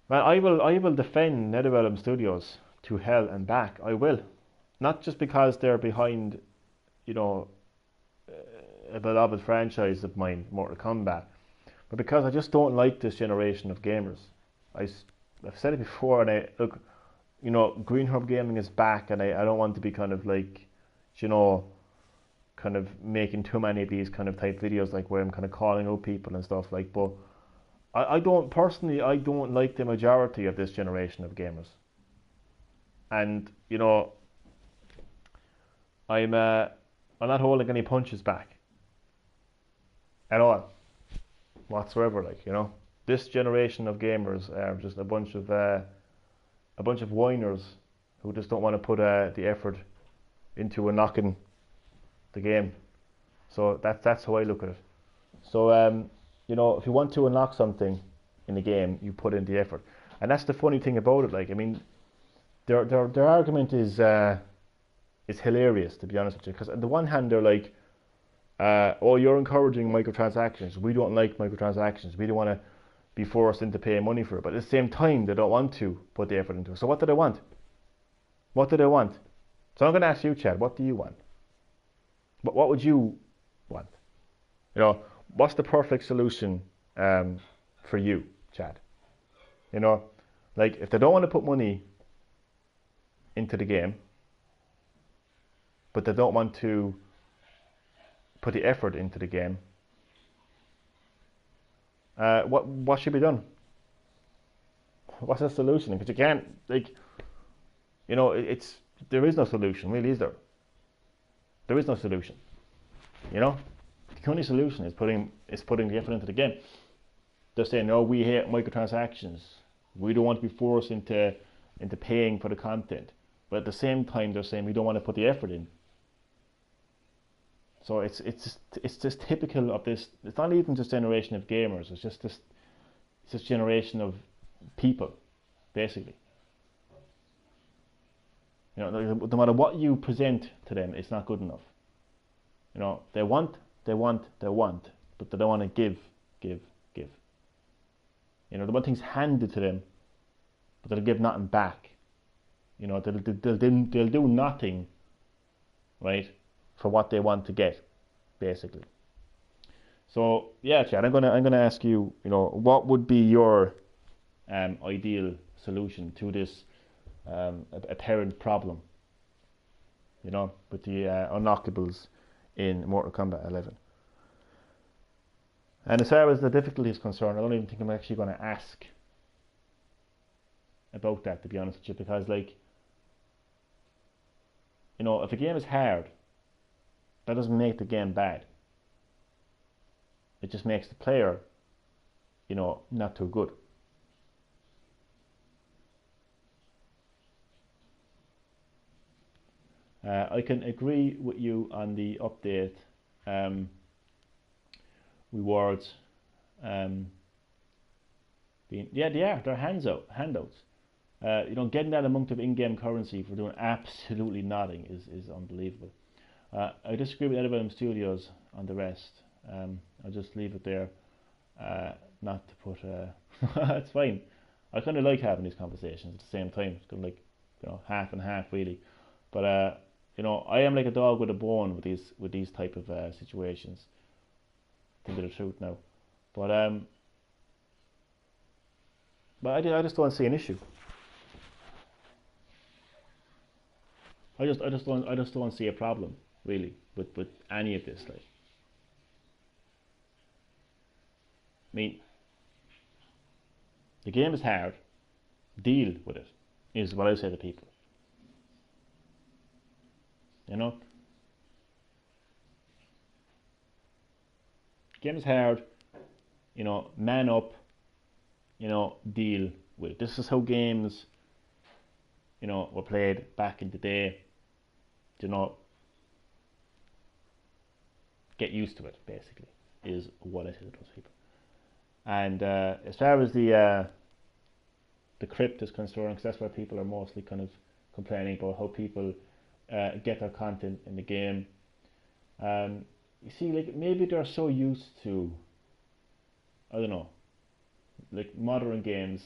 well, I will defend NetherRealm Studios to hell and back. I will, not just because they're behind, you know, a beloved franchise of mine, Mortal Kombat, but because I just don't like this generation of gamers. I've said it before, and look, you know, Green Herb Gaming is back, and I don't want to be kind of like, you know, kind of making too many of these kind of type videos, like where I'm kind of calling out people and stuff like. But I don't like the majority of this generation of gamers, and you know, I'm not holding any punches back at all whatsoever. Like, you know, this generation of gamers are just a bunch of whiners who just don't want to put the effort into unlocking the game. So that's how I look at it. So you know, if you want to unlock something in the game, you put in the effort, and that's the funny thing about it. Like, I mean, their argument is hilarious, to be honest with you, because on the one hand they're like, oh, you're encouraging microtransactions. We don't like microtransactions. We don't want to be forced into paying money for it. But at the same time, they don't want to put the effort into it. So what do they want? What do they want? So I'm going to ask you, Chad, what do you want? What would you want? You know, what's the perfect solution for you, Chad? You know, like, if they don't want to put money into the game, but they don't want to put the effort into the game, what should be done? What's the solution? Because you can't, like, you know, there is no solution, really, is there? There is no solution. You know, the only solution is putting the effort into the game. They're saying, no, we hate microtransactions. We don't want to be forced into paying for the content. But at the same time, they're saying we don't want to put the effort in. So it's just typical of this. It's not even just generation of gamers. It's just this generation of people, basically. You know, no matter what you present to them, it's not good enough. You know, they want, but they don't want to give. You know, they want things handed to them, but they'll give nothing back. You know, they'll do nothing, right, for what they want to get, basically. So yeah, Chad, I'm gonna ask you, you know, what would be your ideal solution to this apparent problem, you know, with the unlockables in Mortal Kombat 11. And as far as the difficulty is concerned, I don't even think I'm actually going to ask about that, to be honest with you, because, like, you know, if a game is hard, that doesn't make the game bad. It just makes the player, you know, not too good. I can agree with you on the update rewards being, yeah, they're handouts. You know, getting that amount of in-game currency for doing absolutely nothing is unbelievable. I disagree with Edinburgh Studios on the rest. I'll just leave it there. Not to put. It's fine. I kind of like having these conversations at the same time. It's kind of like, you know, half and half really. But you know, I am like a dog with a bone with these type of situations. To tell you the truth now. But I just don't see an issue. I just don't see a problem really with any of this. Like, I mean, the game is hard. Deal with it, is what I say to people. You know, the game is hard. You know, man up. You know, deal with it. This is how games, you know, were played back in the day. You know, get used to it. Basically, is what I say to those people. And as far as the crypt is concerned, because that's where people are mostly kind of complaining about how people get their content in the game. You see, like, maybe they're so used to, I don't know, like modern games,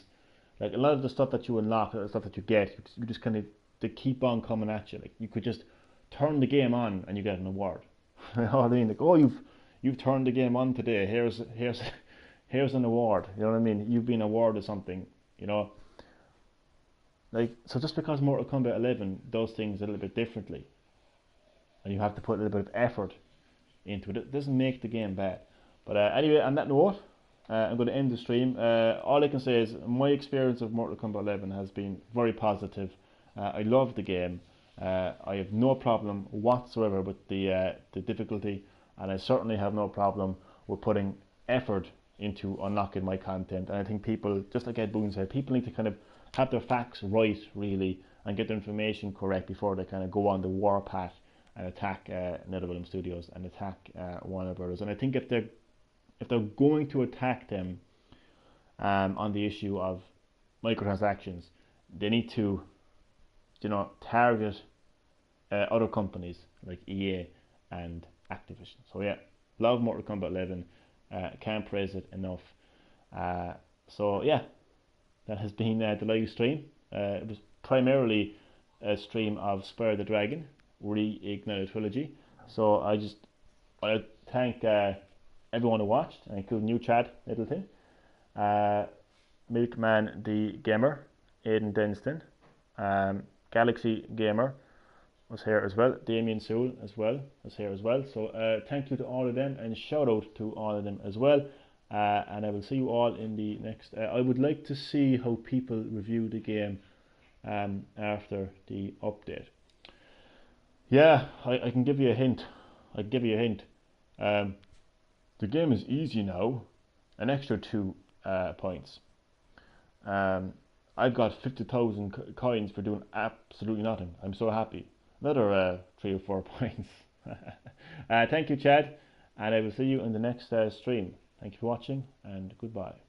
like a lot of the stuff that you unlock, the stuff that you get, you just kind of, they keep on coming at you. Like, you could just turn the game on and you get an award. You know what I mean? Like, oh, you've turned the game on today. Here's an award. You know what I mean? You've been awarded something. You know, like, so just because Mortal Kombat 11 does things a little bit differently, and you have to put a little bit of effort into it, it doesn't make the game bad. But anyway, on that note, I'm going to end the stream. All I can say is my experience of Mortal Kombat 11 has been very positive. I love the game. I have no problem whatsoever with the difficulty, and I certainly have no problem with putting effort into unlocking my content. And I think people, just like Ed Boon said, people need to kind of have their facts right, really, and get their information correct before they kind of go on the warpath and attack NetherRealm Studios and attack Warner Brothers. And I think if they're going to attack them on the issue of microtransactions, they need to, you know, target other companies like EA and Activision. So yeah, love Mortal Kombat 11. Can't praise it enough. So yeah, that has been the live stream. It was primarily a stream of Spyro the Dragon Reignited Trilogy. So I thank everyone who watched, including you, Chad Middleton, Milkman the Gamer, Aidan Denston, Galaxy Gamer was here as well, Damien Sewell as well was here as well. So thank you to all of them, and shout out to all of them as well. And I will see you all in the next. I would like to see how people review the game after the update. Yeah, I can give you a hint. The game is easy now, an extra 2 points. I got 50,000 coins for doing absolutely nothing. I'm so happy. Another 3 or 4 points. Thank you, Chad, and I will see you in the next stream. Thank you for watching, and goodbye.